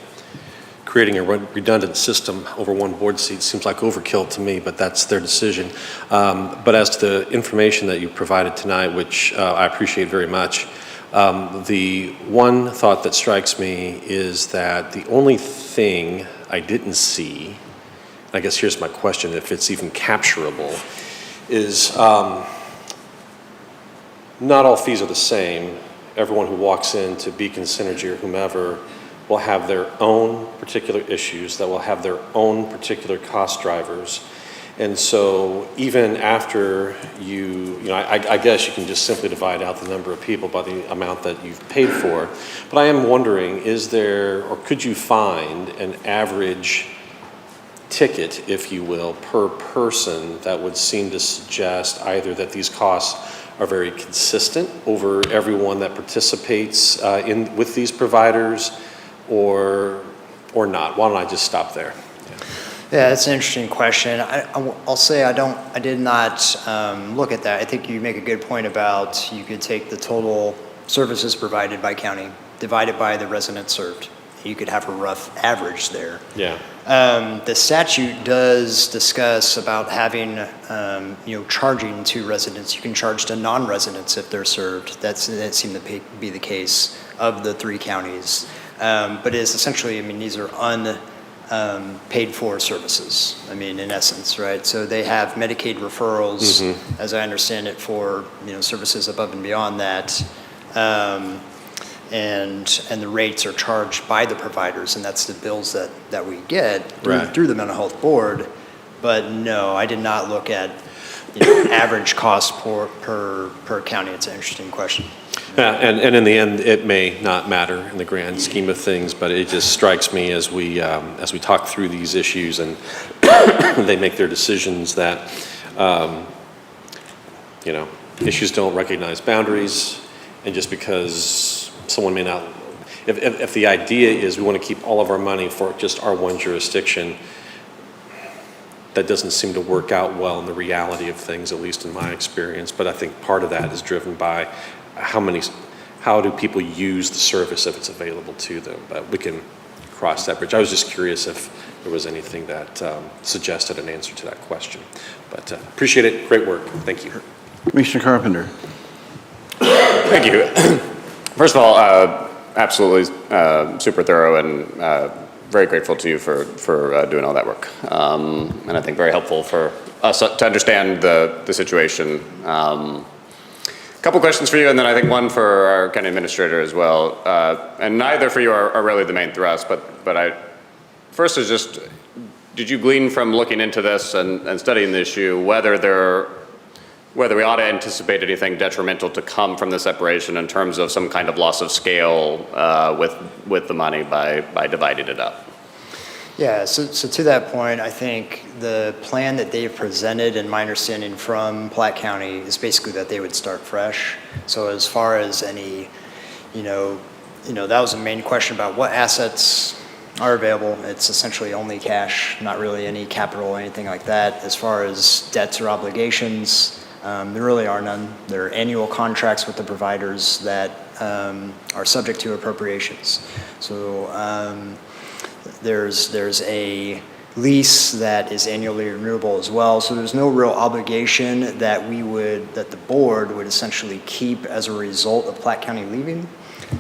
creating a redundant system over one board seat seems like overkill to me, but that's their decision. But as to the information that you provided tonight, which I appreciate very much, the one thought that strikes me is that the only thing I didn't see, I guess here's my question, if it's even capturable, is not all fees are the same. Everyone who walks into Beacon Synergy or whomever will have their own particular issues, that will have their own particular cost drivers. And so even after I guess you can just simply divide out the number of people by the amount that you've paid for. But I am wondering, is there, or could you find an average ticket, if you will, per person that would seem to suggest either that these costs are very consistent over everyone that participates with these providers, or not? Why don't I just stop there? Yeah, that's an interesting question. I'll say I did not look at that. I think you make a good point about you could take the total services provided by county, divide it by the residents served. You could have a rough average there. Yeah. The statute does discuss about having, charging to residents. You can charge to non-residents if they're served. That seemed to be the case of the 3 counties. But it's essentially, these are unpaid for services, in essence, right? So they have Medicaid referrals, as I understand it, for, services above and beyond that. And the rates are charged by the providers, and that's the bills that we get through the mental health board. But no, I did not look at average cost per county. It's an interesting question. Yeah, and in the end, it may not matter in the grand scheme of things, but it just strikes me as we talk through these issues and they make their decisions that issues don't recognize boundaries, and just because someone may not, if the idea is we want to keep all of our money for just our one jurisdiction, that doesn't seem to work out well in the reality of things, at least in my experience. But I think part of that is driven by how do people use the service if it's available to them. But we can cross that bridge. I was just curious if there was anything that suggested an answer to that question. But appreciate it. Great work. Thank you. Commissioner Carpenter. Thank you. First of all, absolutely super thorough, and very grateful to you for doing all that work. And I think very helpful for us to understand the situation. Couple questions for you, and then I think one for our county administrator as well. And neither for you are really the main thrust, but first is just, did you glean from looking into this and studying the issue whether we ought to anticipate anything detrimental to come from the separation in terms of some kind of loss of scale with the money by dividing it up? Yeah, so to that point, I think the plan that they've presented, and my understanding from Platte County, is basically that they would start fresh. So as far as any, that was the main question about what assets are available. It's essentially only cash, not really any capital or anything like that. As far as debts or obligations, there really are none. There are annual contracts with the providers that are subject to appropriations. So there's a lease that is annually renewable as well. So there's no real obligation that the board would essentially keep as a result of Platte County leaving,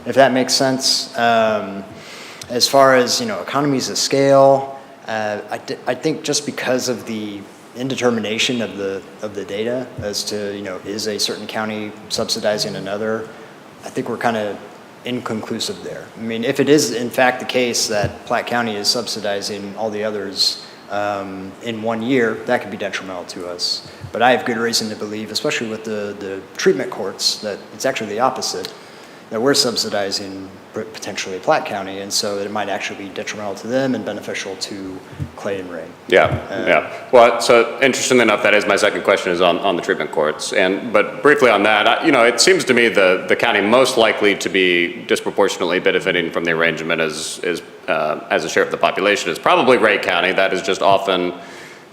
if that makes sense. As far as, economies of scale, I think just because of the indetermination of the data as to, is a certain county subsidizing another, I think we're kind of inconclusive there. I mean, if it is in fact the case that Platte County is subsidizing all the others in 1 year, that could be detrimental to us. But I have good reason to believe, especially with the treatment courts, that it's actually the opposite, that we're subsidizing potentially Platte County, and so it might actually be detrimental to them and beneficial to Clay and Ray. Yeah. Well, so interestingly enough, that is my second question, is on the treatment courts. But briefly on that, it seems to me the county most likely to be disproportionately benefiting from the arrangement as a share of the population is probably Ray County. That is just often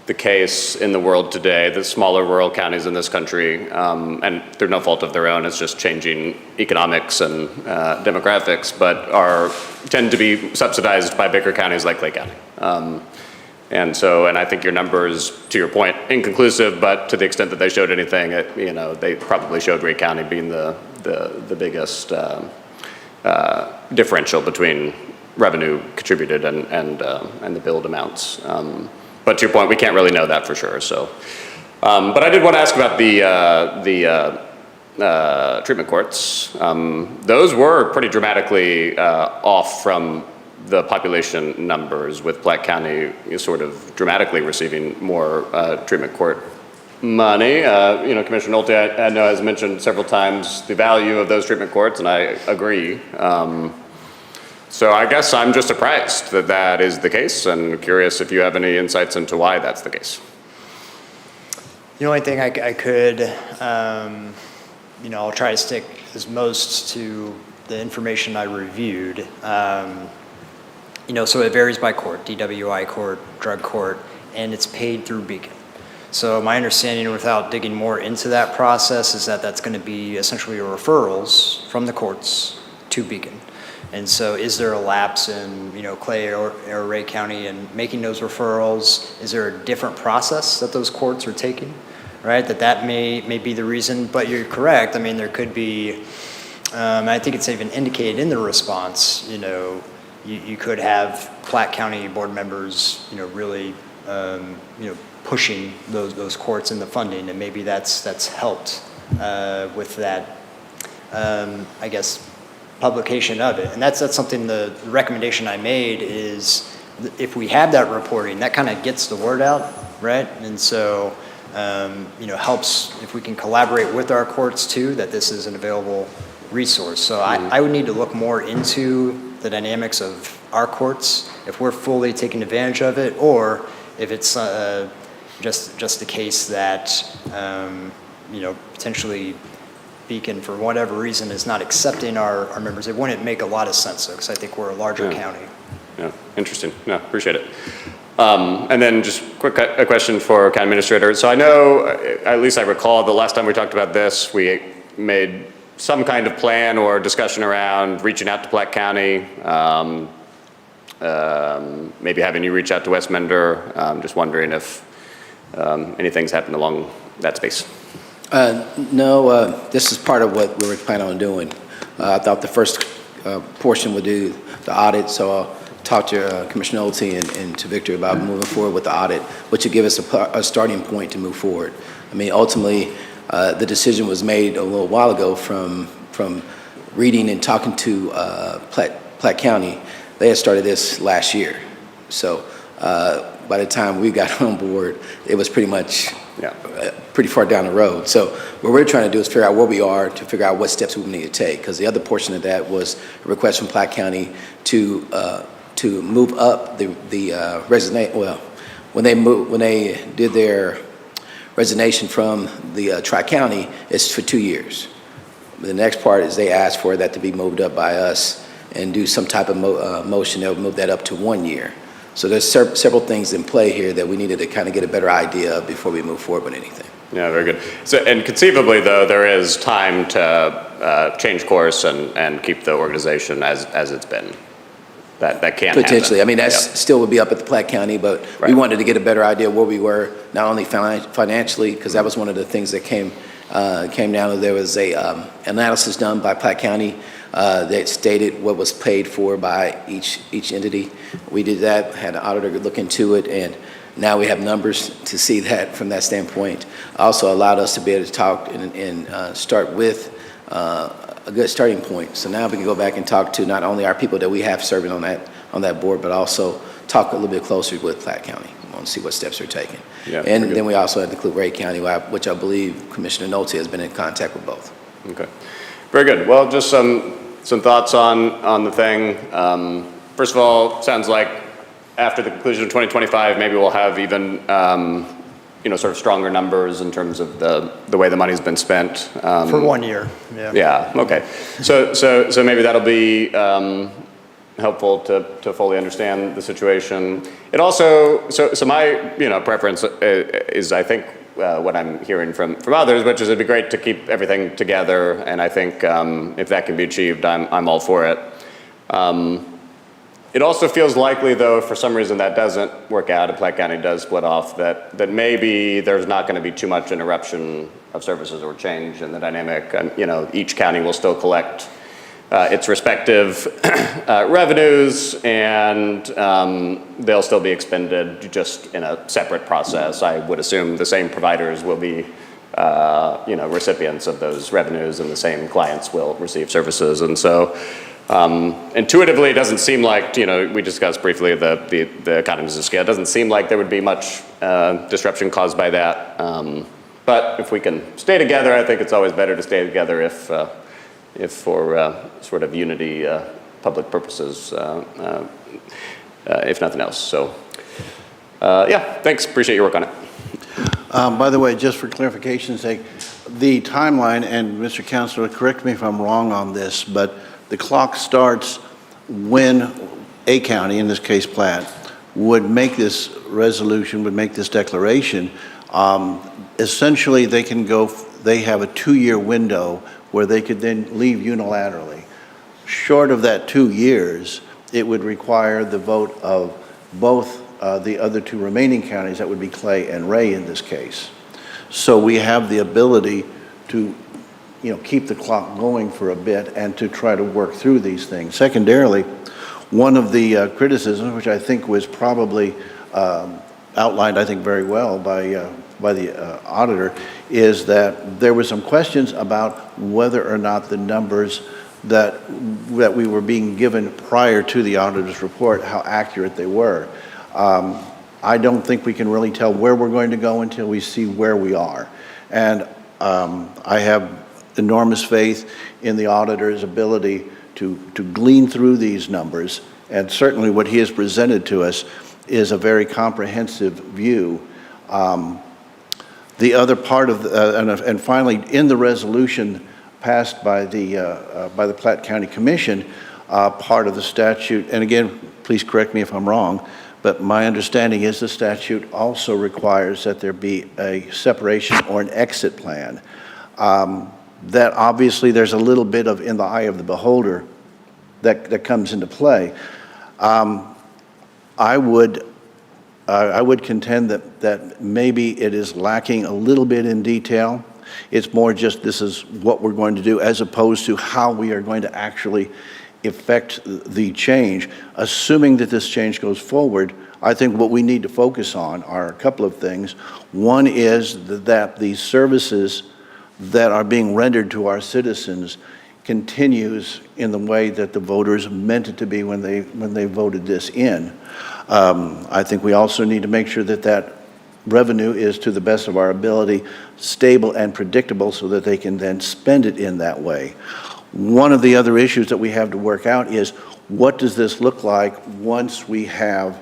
the case in the world today. The smaller rural counties in this country, and they're no fault of their own, it's just changing economics and demographics, but tend to be subsidized by bigger counties like Clay County. And I think your numbers, to your point, inconclusive, but to the extent that they showed anything, they probably showed Ray County being the biggest differential between revenue contributed and the billed amounts. But to your point, we can't really know that for sure. So, but I did want to ask about the treatment courts. Those were pretty dramatically off from the population numbers, with Platte County sort of dramatically receiving more treatment court money. Commissioner Nolte, I know, has mentioned several times the value of those treatment courts, and I agree. So I guess I'm just surprised that is the case, and curious if you have any insights into why that's the case. The only thing I could, I'll try to stick as most to the information I reviewed. So it varies by court, DWI court, drug court, and it's paid through Beacon. So my understanding, without digging more into that process, is that that's going to be essentially referrals from the courts to Beacon. And so is there a lapse in, Clay or Ray County in making those referrals? Is there a different process that those courts are taking, right? That may be the reason, but you're correct. I mean, there could be, I think it's even indicated in the response, you could have Platte County board members, really, pushing those courts and the funding, and maybe that's helped with that, I guess, publication of it. And that's something, the recommendation I made is, if we have that reporting, that kind of gets the word out, right? And so, helps if we can collaborate with our courts too, that this is an available resource. So I would need to look more into the dynamics of our courts, if we're fully taking advantage of it, or if it's just the case that, potentially Beacon, for whatever reason, is not accepting our members. It wouldn't make a lot of sense, because I think we're a larger county. Yeah, interesting. No, appreciate it. And then just a question for county administrator. So I know, at least I recall, the last time we talked about this, we made some kind of plan or discussion around reaching out to Platte County, maybe having you reach out to Westmender. Just wondering if anything's happened along that space. No, this is part of what we were planning on doing. I thought the first portion would do the audit, so I'll talk to Commissioner Nolte and to Victor about moving forward with the audit, which would give us a starting point to move forward. I mean, ultimately, The decision was made a little while ago from reading and talking to Platte County. They had started this last year. So by the time we got on board, it was pretty much pretty far down the road. So what we're trying to do is figure out where we are to figure out what steps we need to take. Because the other portion of that was a request from Platte County to move up the resignation. Well, when they did their resignation from the Tri-County, it's for 2 years. The next part is they asked for that to be moved up by us and do some type of motion that would move that up to 1 year. So there's several things in play here that we needed to kind of get a better idea of before we move forward with anything. Yeah, very good. So, and conceivably, though, there is time to change course and keep the organization as it's been. That can Potentially. happen. I mean, that's still would be up at the Platte County, but we wanted to get a better idea where we were, not only financially, because that was one of the things that came down. There was a analysis done by Platte County that stated what was paid for by each entity. We did that, had an auditor look into it, and now we have numbers to see that from that standpoint. Also allowed us to be able to talk and start with a good starting point. So now we can go back and talk to not only our people that we have serving on that board, but also talk a little bit closer with Platte County. We want to see what steps they're taking. Yeah, and then we also had to include Ray County, which I believe Commissioner Nolte has been in contact with both. Okay, very good. Well, just some thoughts on the thing. First of all, sounds like after the conclusion of 2025, maybe we'll have even sort of stronger numbers in terms of the way the money's been spent. For 1 year, yeah. Yeah, okay. So maybe that'll be helpful to fully understand the situation. It also, so my preference is, I think, what I'm hearing from others, which is it'd be great to keep everything together, and I think if that can be achieved, I'm all for it. It also feels likely, though, if for some reason that doesn't work out, if Platte County does split off, that maybe there's not going to be too much interruption of services or change in the dynamic. Each county will still collect its respective revenues, and they'll still be expended just in a separate process. I would assume the same providers will be recipients of those revenues, and the same clients will receive services. And so intuitively, it doesn't seem like, we discussed briefly the economies of scale. It doesn't seem like there would be much disruption caused by that. But if we can stay together, I think it's always better to stay together if for sort of unity, public purposes, if nothing else. So, thanks. Appreciate your work on it. By the way, just for clarification's sake, the timeline, and Mr. Counselor, correct me if I'm wrong on this, but the clock starts when a county, in this case Platte, would make this resolution, would make this declaration. Essentially, they have a 2-year window where they could then leave unilaterally. Short of that 2 years, it would require the vote of both the other 2 remaining counties, that would be Clay and Ray in this case. So we have the ability to keep the clock going for a bit and to try to work through these things. Secondarily, one of the criticisms, which I think was probably outlined, I think, very well by the auditor, is that there were some questions about whether or not the numbers that we were being given prior to the auditor's report, how accurate they were. I don't think we can really tell where we're going to go until we see where we are. And I have enormous faith in the auditor's ability to glean through these numbers, and certainly what he has presented to us is a very comprehensive view. The other part of, and finally, in the resolution passed by the Platte County Commission, part of the statute, and again, please correct me if I'm wrong, but my understanding is the statute also requires that there be a separation or an exit plan. That obviously there's a little bit of in the eye of the beholder that comes into play. I would contend that maybe it is lacking a little bit in detail. It's more just this is what we're going to do as opposed to how we are going to actually effect the change. Assuming that this change goes forward, I think what we need to focus on are a couple of things. One is that these services that are being rendered to our citizens continues in the way that the voters meant it to be when they voted this in. I think we also need to make sure that that revenue is, to the best of our ability, stable and predictable so that they can then spend it in that way. One of the other issues that we have to work out is, what does this look like once we have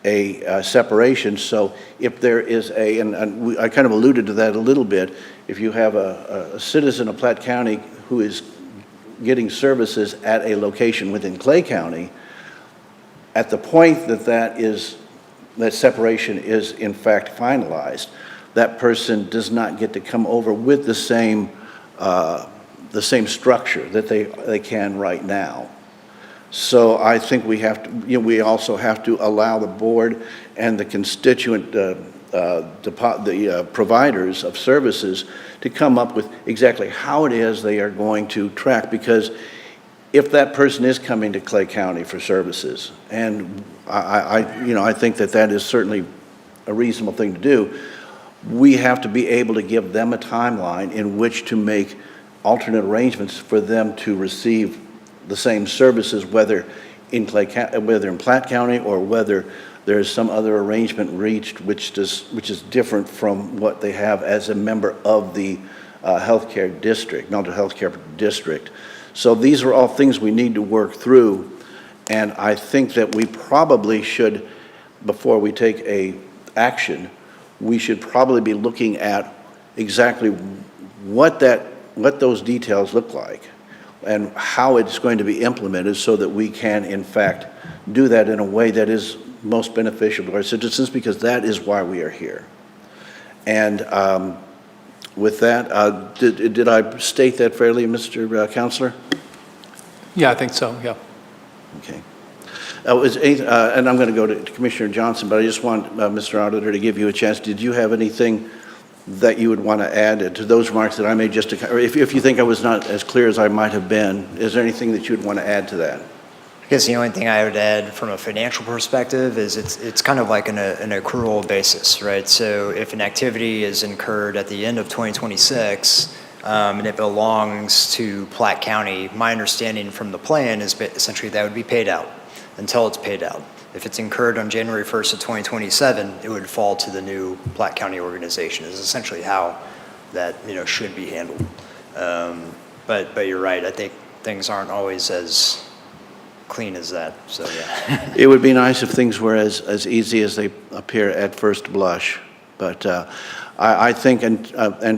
a separation? So if there is I kind of alluded to that a little bit, if you have a citizen of Platte County who is getting services at a location within Clay County, at the point that separation is in fact finalized, that person does not get to come over with the same structure that they can right now. So I think we have to, we also have to allow the board and the constituent providers of services to come up with exactly how it is they are going to track, because if that person is coming to Clay County for services, and I think that is certainly a reasonable thing to do, we have to be able to give them a timeline in which to make alternate arrangements for them to receive the same services, whether in Platte County or whether there's some other arrangement reached which is different from what they have as a member of the healthcare district, mental health care district. So these are all things we need to work through, and I think that we probably should, before we take action, we should probably be looking at exactly what those details look like and how it's going to be implemented so that we can, in fact, do that in a way that is most beneficial to our citizens, because that is why we are here. And with that, did I state that fairly, Mr. Counselor? Yeah, I think so, yeah. Okay. And I'm going to go to Commissioner Johnson, but I just want Mr. Auditor to give you a chance. Did you have anything that you would want to add to those remarks that I made, or if you think I was not as clear as I might have been, is there anything that you would want to add to that? I guess the only thing I would add from a financial perspective is it's kind of like an accrual basis, right? So if an activity is incurred at the end of 2026 and it belongs to Platte County, my understanding from the plan is essentially that would be paid out until it's paid out. If it's incurred on January 1st of 2027, it would fall to the new Platte County organization, is essentially how that should be handled. But you're right, I think things aren't always as clean as that, so yeah. It would be nice if things were as easy as they appear at first blush, but I think, and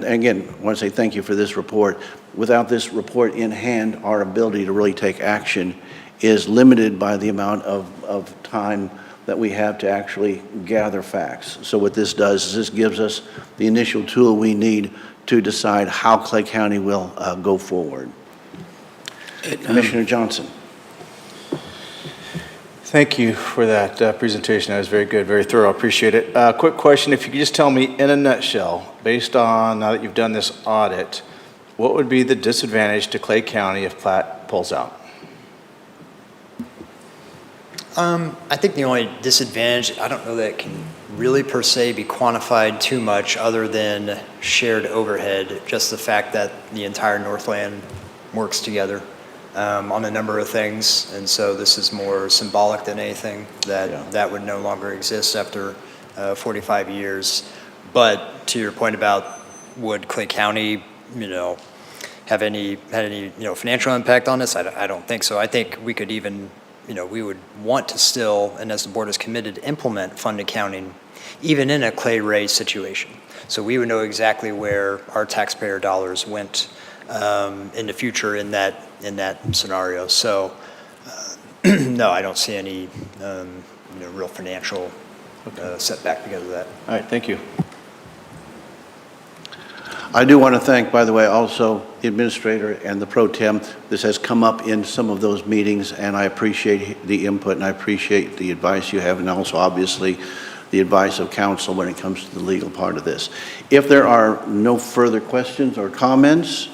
again, I want to say thank you for this report. Without this report in hand, our ability to really take action is limited by the amount of time that we have to actually gather facts. So what this does is this gives us the initial tool we need to decide how Clay County will go forward. Commissioner Johnson. Thank you for that presentation. That was very good, very thorough. Appreciate it. Quick question, if you could just tell me in a nutshell, based on now that you've done this audit, what would be the disadvantage to Clay County if Platte pulls out? I think the only disadvantage, I don't know that it can really per se be quantified too much other than shared overhead, just the fact that the entire Northland works together on a number of things, and so this is more symbolic than anything, that would no longer exist after 45 years. But to your point about would Clay County, had any financial impact on this, I don't think so. I think we could even, we would want to still, and as the board is committed, to implement fund accounting even in a Clay Ray situation. So we would know exactly where our taxpayer dollars went in the future in that scenario. So no, I don't see any real financial setback because of that. All right, thank you. I do want to thank, by the way, also the administrator and the pro tem. This has come up in some of those meetings, and I appreciate the input and I appreciate the advice you have, and also obviously the advice of counsel when it comes to the legal part of this. If there are no further questions or comments,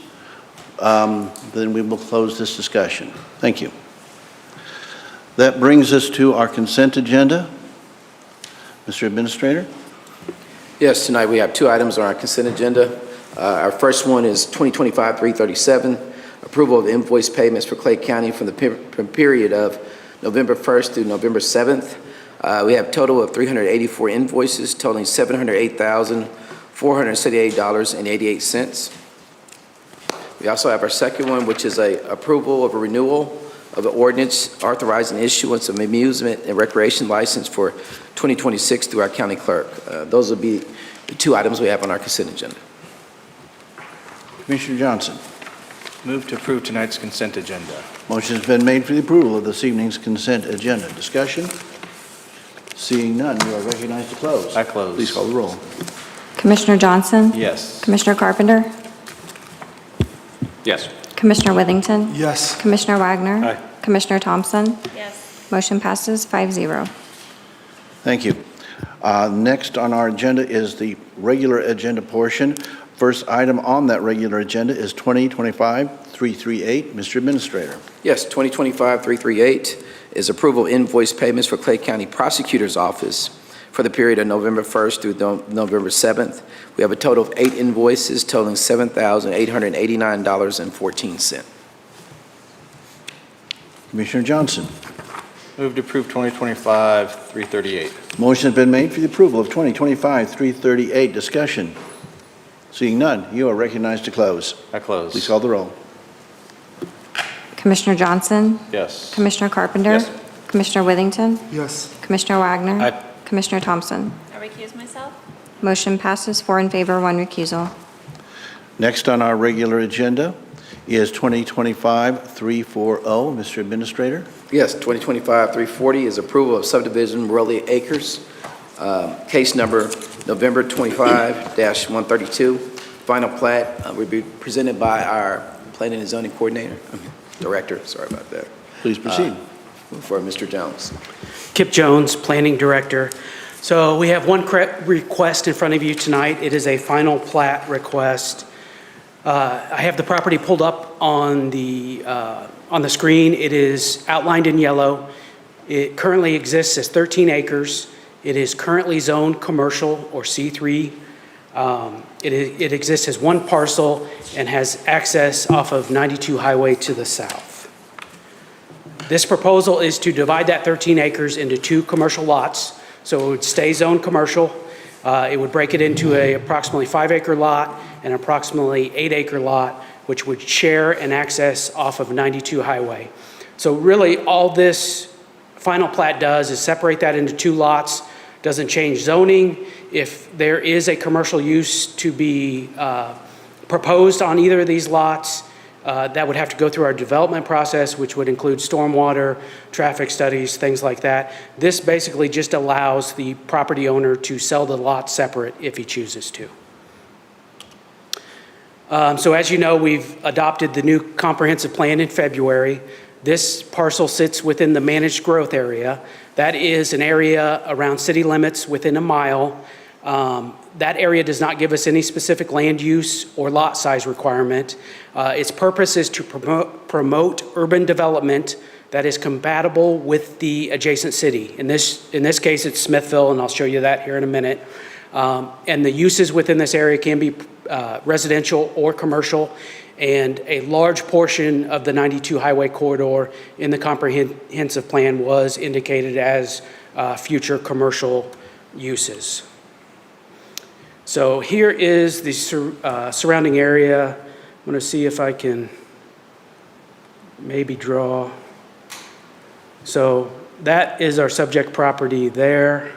then we will close this discussion. Thank you. That brings us to our consent agenda. Mr. Administrator? Yes, tonight we have two items on our consent agenda. Our first one is 2025-337, approval of invoice payments for Clay County from the period of November 1st through November 7th. We have a total of 384 invoices totaling $708,478.88. We also have our second one, which is a approval of a renewal of an ordinance authorizing issuance of amusement and recreation license for 2026 through our county clerk. Those will be the two items we have on our consent agenda. Commissioner Johnson. Move to approve tonight's consent agenda. Motion has been made for the approval of this evening's consent agenda. Discussion? Seeing none, you are recognized to close. I close. Please call the roll. Commissioner Johnson? Yes. Commissioner Carpenter? Yes. Commissioner Withington? Yes. Commissioner Wagner? Aye. Commissioner Thompson? Yes. Motion passes 5-0. Thank you. Next on our agenda is the regular agenda portion. First item on that regular agenda is 2025-338. Mr. Administrator. Yes, 2025-338 is approval of invoice payments for Clay County Prosecutor's Office for the period of November 1st through November 7th. We have a total of 8 invoices totaling $7,889.14. Commissioner Johnson. Move to approve 2025-338. Motion has been made for the approval of 2025-338. Discussion? Seeing none, you are recognized to close. I close. Please call the roll. Commissioner Johnson? Yes. Commissioner Carpenter? Yes. Commissioner Withington? Yes. Commissioner Wagner? Aye. Commissioner Thompson? I recuse myself. Motion passes 4 in favor, 1 recusal. Next on our regular agenda is 2025-340. Mr. Administrator. Yes, 2025-340 is approval of subdivision Morelli Acres, case number November 25-132. Final plat will be presented by our Planning and Zoning Coordinator, Director, sorry about that. Please proceed. For Mr. Jones. Kip Jones, Planning Director. So we have one request in front of you tonight. It is a final plat request. I have the property pulled up on the screen. It is outlined in yellow. It currently exists as 13 acres. It is currently zoned commercial or C3. It exists as one parcel and has access off of 92 Highway to the south. This proposal is to divide that 13 acres into 2 commercial lots. So it would stay zoned commercial. It would break it into a approximately 5-acre lot and approximately 8-acre lot, which would share and access off of 92 Highway. So really all this final plat does is separate that into 2 lots, doesn't change zoning. If there is a commercial use to be proposed on either of these lots, that would have to go through our development process, which would include stormwater, traffic studies, things like that. This basically just allows the property owner to sell the lot separate if he chooses to. So as you know, we've adopted the new comprehensive plan in February. This parcel sits within the managed growth area. That is an area around city limits within a mile. That area does not give us any specific land use or lot size requirement. Its purpose is to promote urban development that is compatible with the adjacent city. In this case, it's Smithville, and I'll show you that here in a minute. And the uses within this area can be residential or commercial, and a large portion of the 92 Highway corridor in the comprehensive plan was indicated as future commercial uses. So here is the surrounding area. I'm going to see if I can maybe draw. So that is our subject property there.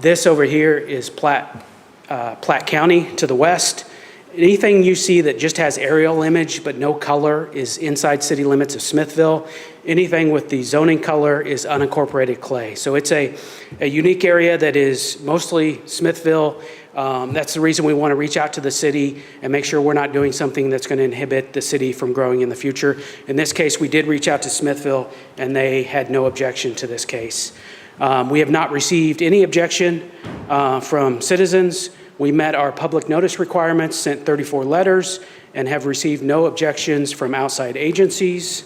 This over here is Platte County to the west. Anything you see that just has aerial image but no color is inside city limits of Smithville. Anything with the zoning color is unincorporated Clay. So it's a unique area that is mostly Smithville. That's the reason we want to reach out to the city and make sure we're not doing something that's going to inhibit the city from growing in the future. In this case, we did reach out to Smithville, and they had no objection to this case. We have not received any objection from citizens. We met our public notice requirements, sent 34 letters, and have received no objections from outside agencies.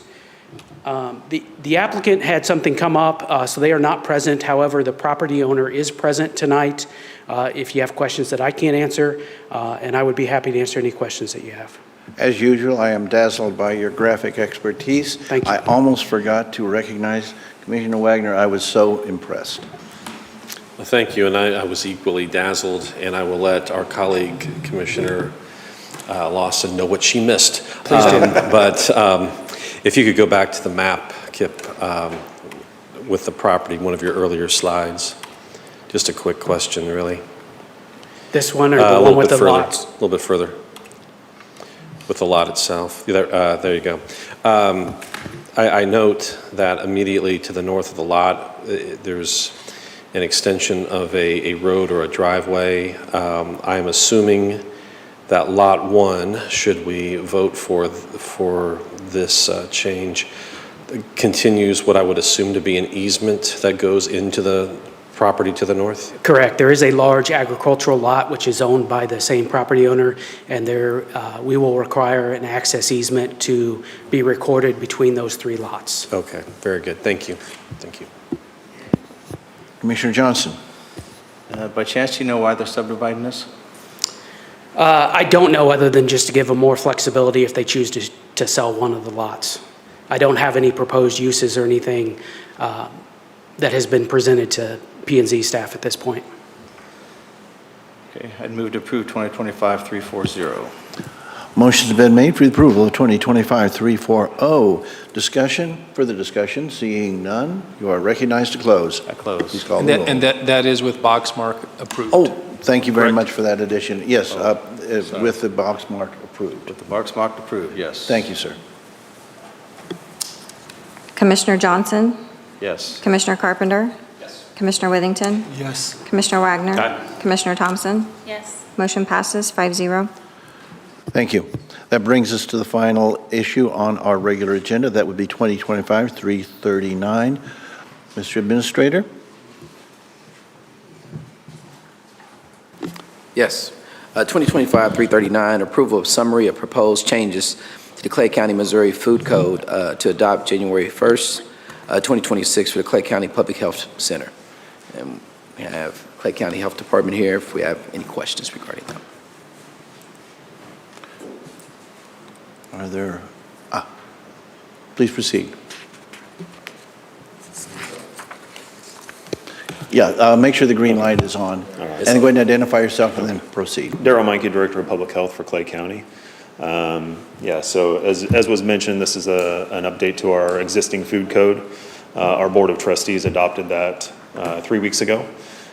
The applicant had something come up, so they are not present. However, the property owner is present tonight. If you have questions that I can't answer, and I would be happy to answer any questions that you have. As usual, I am dazzled by your graphic expertise. Thank you. I almost forgot to recognize Commissioner Wagner. I was so impressed. Well, thank you, and I was equally dazzled, and I will let our colleague, Commissioner Lawson, know what she missed. Please do. But if you could go back to the map, Kip, with the property, one of your earlier slides. Just a quick question, really. This one or A the little one with bit the further, lots? A little bit further. With the lot itself. There you go. I note that immediately to the north of the lot, there's an extension of a road or a driveway. I am assuming that Lot 1, should we vote for this change, continues what I would assume to be an easement that goes into the property to the north? Correct. There is a large agricultural lot which is owned by the same property owner, and there we will require an access easement to be recorded between those 3 lots. Okay, very good. Thank you. Thank you. Commissioner Johnson. By chance, do you know why they're subdividing this? I don't know, other than just to give them more flexibility if they choose to sell one of the lots. I don't have any proposed uses or anything that has been presented to P&Z staff at this point. Okay, I'd move to approve 2025-340. Motion's been made for the approval of 2025-340. Discussion, further discussion, seeing none, you are recognized to close. I close. Please call And the roll. that is with box mark approved. Oh, thank you very Correct. much for that addition. Yes, sorry. with the box mark approved. With the box marked approved, yes. Thank you, sir. Commissioner Johnson? Yes. Commissioner Carpenter? Yes. Commissioner Withington? Yes. Commissioner Wagner? Aye. Commissioner Thompson? Yes. Motion passes 5-0. Thank you. That brings us to the final issue on our regular agenda. That would be 2025-339. Mr. Administrator? Yes. 2025-339, approval of summary of proposed changes to the Clay County, Missouri Food Code to adopt January 1st, 2026 for the Clay County Public Health Center. And we have Clay County Health Department here if we have any questions regarding that. Are there, please proceed. Yeah, make sure the green light is on. All right. And then go ahead and identify yourself and then proceed. Darryl Meinke, Director of Public Health for Clay County. Yeah, so as was mentioned, this is an update to our existing food code. Our Board of Trustees adopted that 3 weeks ago.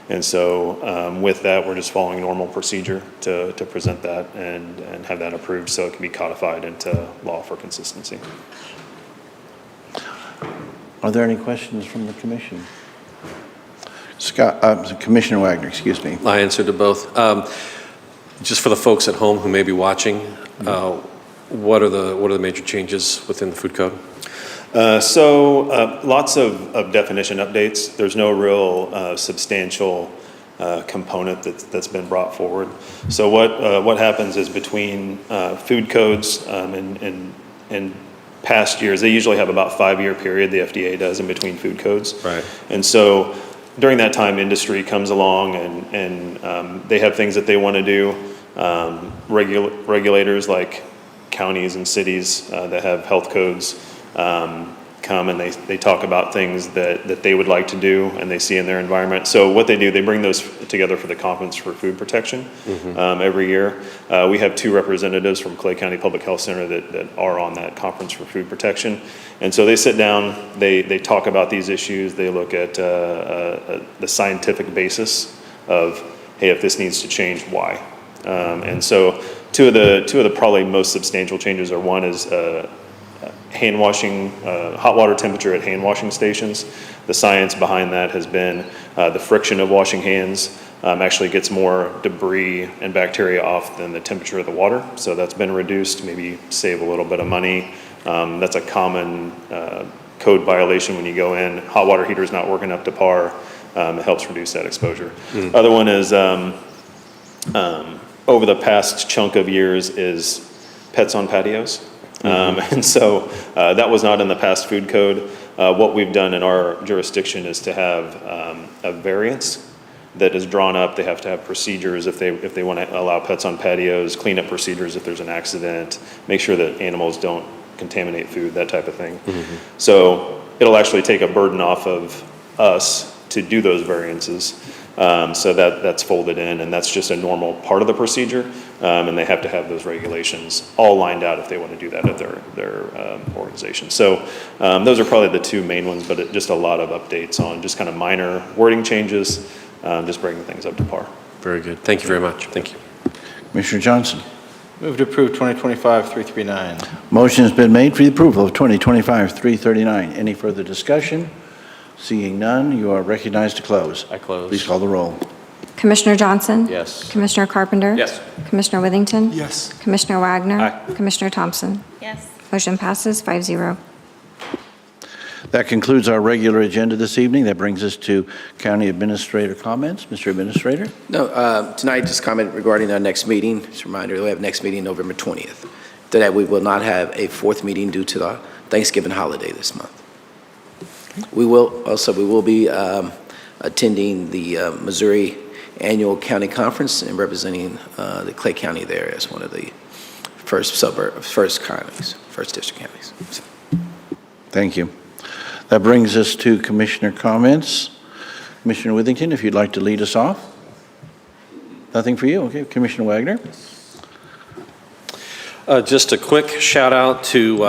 And so with that, we're just following normal procedure to present that and have that approved so it can be codified into law for consistency. Are there any questions from the commission? Commissioner Wagner, excuse me. I answered to both. Just for the folks at home who may be watching, what are the major changes within the food code? Lots of definition updates. There's no real substantial component that's been brought forward. So what happens is between food codes and past years, they usually have about 5-year period, the FDA does, in between food codes. Right. And so during that time, industry comes along and they have things that they want to do. Regulators like counties and cities that have health codes come and they talk about things that they would like to do and they see in their environment. So what they do, they bring those together for the Conference for Food Protection every year. We have 2 representatives from Clay County Public Health Center that are on that Conference for Food Protection. And so they sit down, they talk about these issues, they look at the scientific basis of, hey, if this needs to change, why? And so two of the probably most substantial changes are, one is hand washing, hot water temperature at hand washing stations. The science behind that has been the friction of washing hands actually gets more debris and bacteria off than the temperature of the water. So that's been reduced, maybe save a little bit of money. That's a common code violation when you go in. Hot water heater is not working up to par. It helps reduce that exposure. Other one is over the past chunk of years is pets on patios. And so that was not in the past food code. What we've done in our jurisdiction is to have a variance that is drawn up. They have to have procedures if they want to allow pets on patios, cleanup procedures if there's an accident, make sure that animals don't contaminate food, that type of thing. So it'll actually take a burden off of us to do those variances. So that's folded in, and that's just a normal part of the procedure. And they have to have those regulations all lined out if they want to do that at their organization. So those are probably the two main ones, but just a lot of updates on just kind of minor wording changes, just bringing things up to par. Very good. Thank you very much. Thank you. Commissioner Johnson. Move to approve 2025-339. Motion has been made for the approval of 2025-339. Any further discussion? Seeing none, you are recognized to close. I close. Please call the roll. Commissioner Johnson? Yes. Commissioner Carpenter? Yes. Commissioner Withington? Yes. Commissioner Wagner? Aye. Commissioner Thompson? Yes. Motion passes 5-0. That concludes our regular agenda this evening. That brings us to County Administrator comments. Mr. Administrator? No, tonight, just comment regarding our next meeting. Just a reminder, we have next meeting November 20th. After that, we will not have a fourth meeting due to the Thanksgiving holiday this month. We will be attending the Missouri Annual County Conference and representing the Clay County there as one of the first district counties. So. Thank you. That brings us to Commissioner comments. Commissioner Withington, if you'd like to lead us off. Nothing for you? Okay. Commissioner Wagner? Just a quick shout out to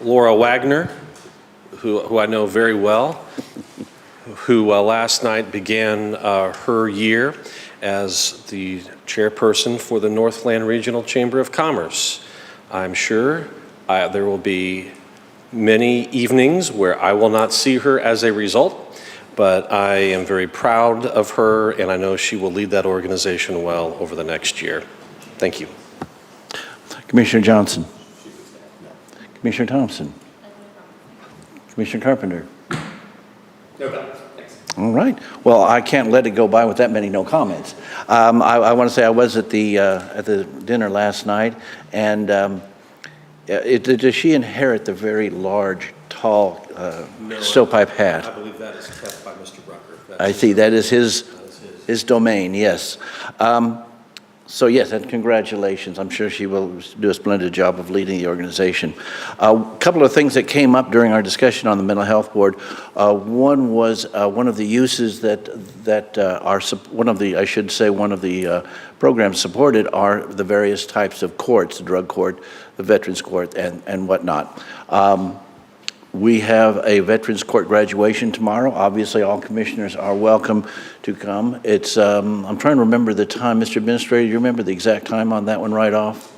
Laura Wagner, who I know very well, who last night began her year as the chairperson for the Northland Regional Chamber of Commerce. I'm sure there will be many evenings where I will not see her as a result, but I am very proud of her, and I know she will lead that organization well over the next year. Thank you. Commissioner Johnson? Commissioner Thompson? Commissioner Carpenter? No comments. Thanks. All right. Well, I can't let it go by with that many no comments. I want to say I was at the dinner last night, and does she inherit the very large, tall stovepipe hat? I believe that is kept by Mr. Rucker. I see. That is his domain, yes. So yes, and congratulations. I'm sure she will do a splendid job of leading the organization. A couple of things that came up during our discussion on the Mental Health Board. One was one of the uses that are, one of the programs supported are the various types of courts, the drug court, the veterans court, and whatnot. We have a Veterans Court graduation tomorrow. Obviously, all commissioners are welcome to come. It's, I'm trying to remember the time. Mr. Administrator, you remember the exact time on that one right off?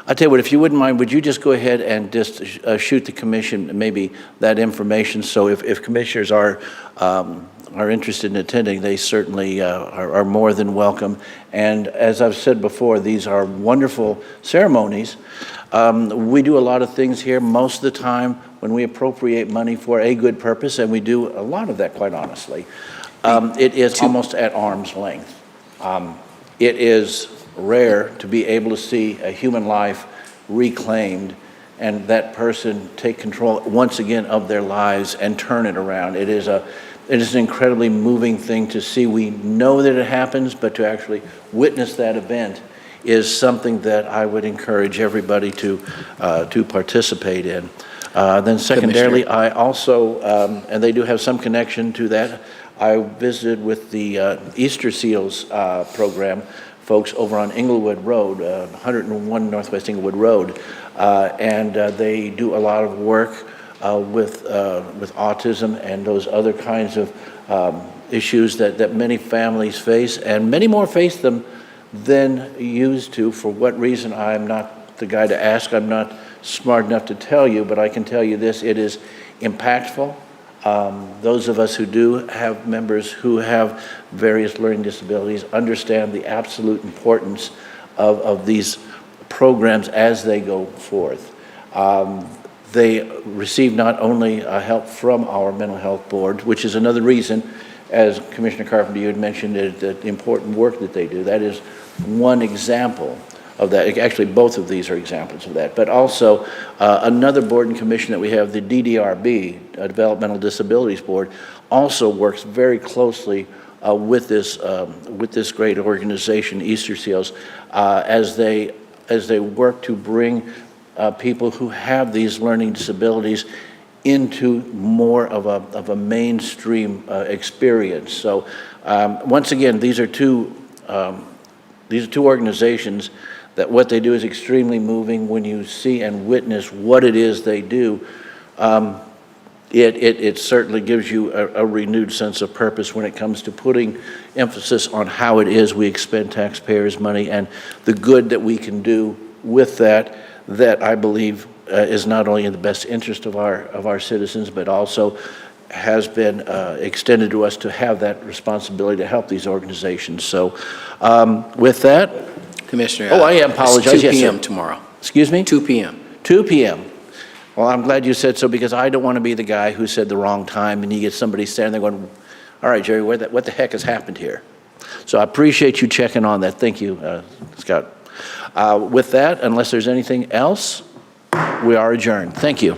I tell you what, if you wouldn't mind, would you just go ahead and just shoot the commission maybe that information, so if commissioners are interested in attending, they certainly are more than welcome. And as I've said before, these are wonderful ceremonies. We do a lot of things here most of the time when we appropriate money for a good purpose, and we do a lot of that, quite honestly. It is almost at arm's length. It is rare to be able to see a human life reclaimed and that person take control once again of their lives and turn it around. It is an incredibly moving thing to see. We know that it happens, but to actually witness that event is something that I would encourage everybody to participate in. Then secondarily, I also, and they do have some connection to that, I visited with the Easter Seals program folks over on Englewood Road, 101 Northwest Englewood Road, and they do a lot of work with autism and those other kinds of issues that many families face, and many more face them than used to. For what reason, I'm not the guy to ask. I'm not smart enough to tell you, but I can tell you this: it is impactful. Those of us who do have members who have various learning disabilities understand the absolute importance of these programs as they go forth. They receive not only help from our mental health board, which is another reason, as Commissioner Carpenter, you had mentioned, the important work that they do. That is one example of that. Actually, both of these are examples of that. But also, another board and commission that we have, the DDRB, Developmental Disabilities Board, also works very closely with this great organization, Easter Seals, as they work to bring people who have these learning disabilities into more of a mainstream experience. So once again, these are two organizations that what they do is extremely moving. When you see and witness what it is they do, it certainly gives you a renewed sense of purpose when it comes to putting emphasis on how it is we expend taxpayers' money and the good that we can do with that I believe is not only in the best interest of our citizens, but also has been extended to us to have that responsibility to help these organizations. So with that, Commissioner. I apologize. It's 2 Yes, sir. p.m. tomorrow. Excuse me? 2 p.m. 2 p.m. Well, I'm glad you said so, because I don't want to be the guy who said the wrong time and you get somebody standing there going, all right, Jerry, what the heck has happened here? So I appreciate you checking on that. Thank you, Scott. With that, unless there's anything else, we are adjourned. Thank you.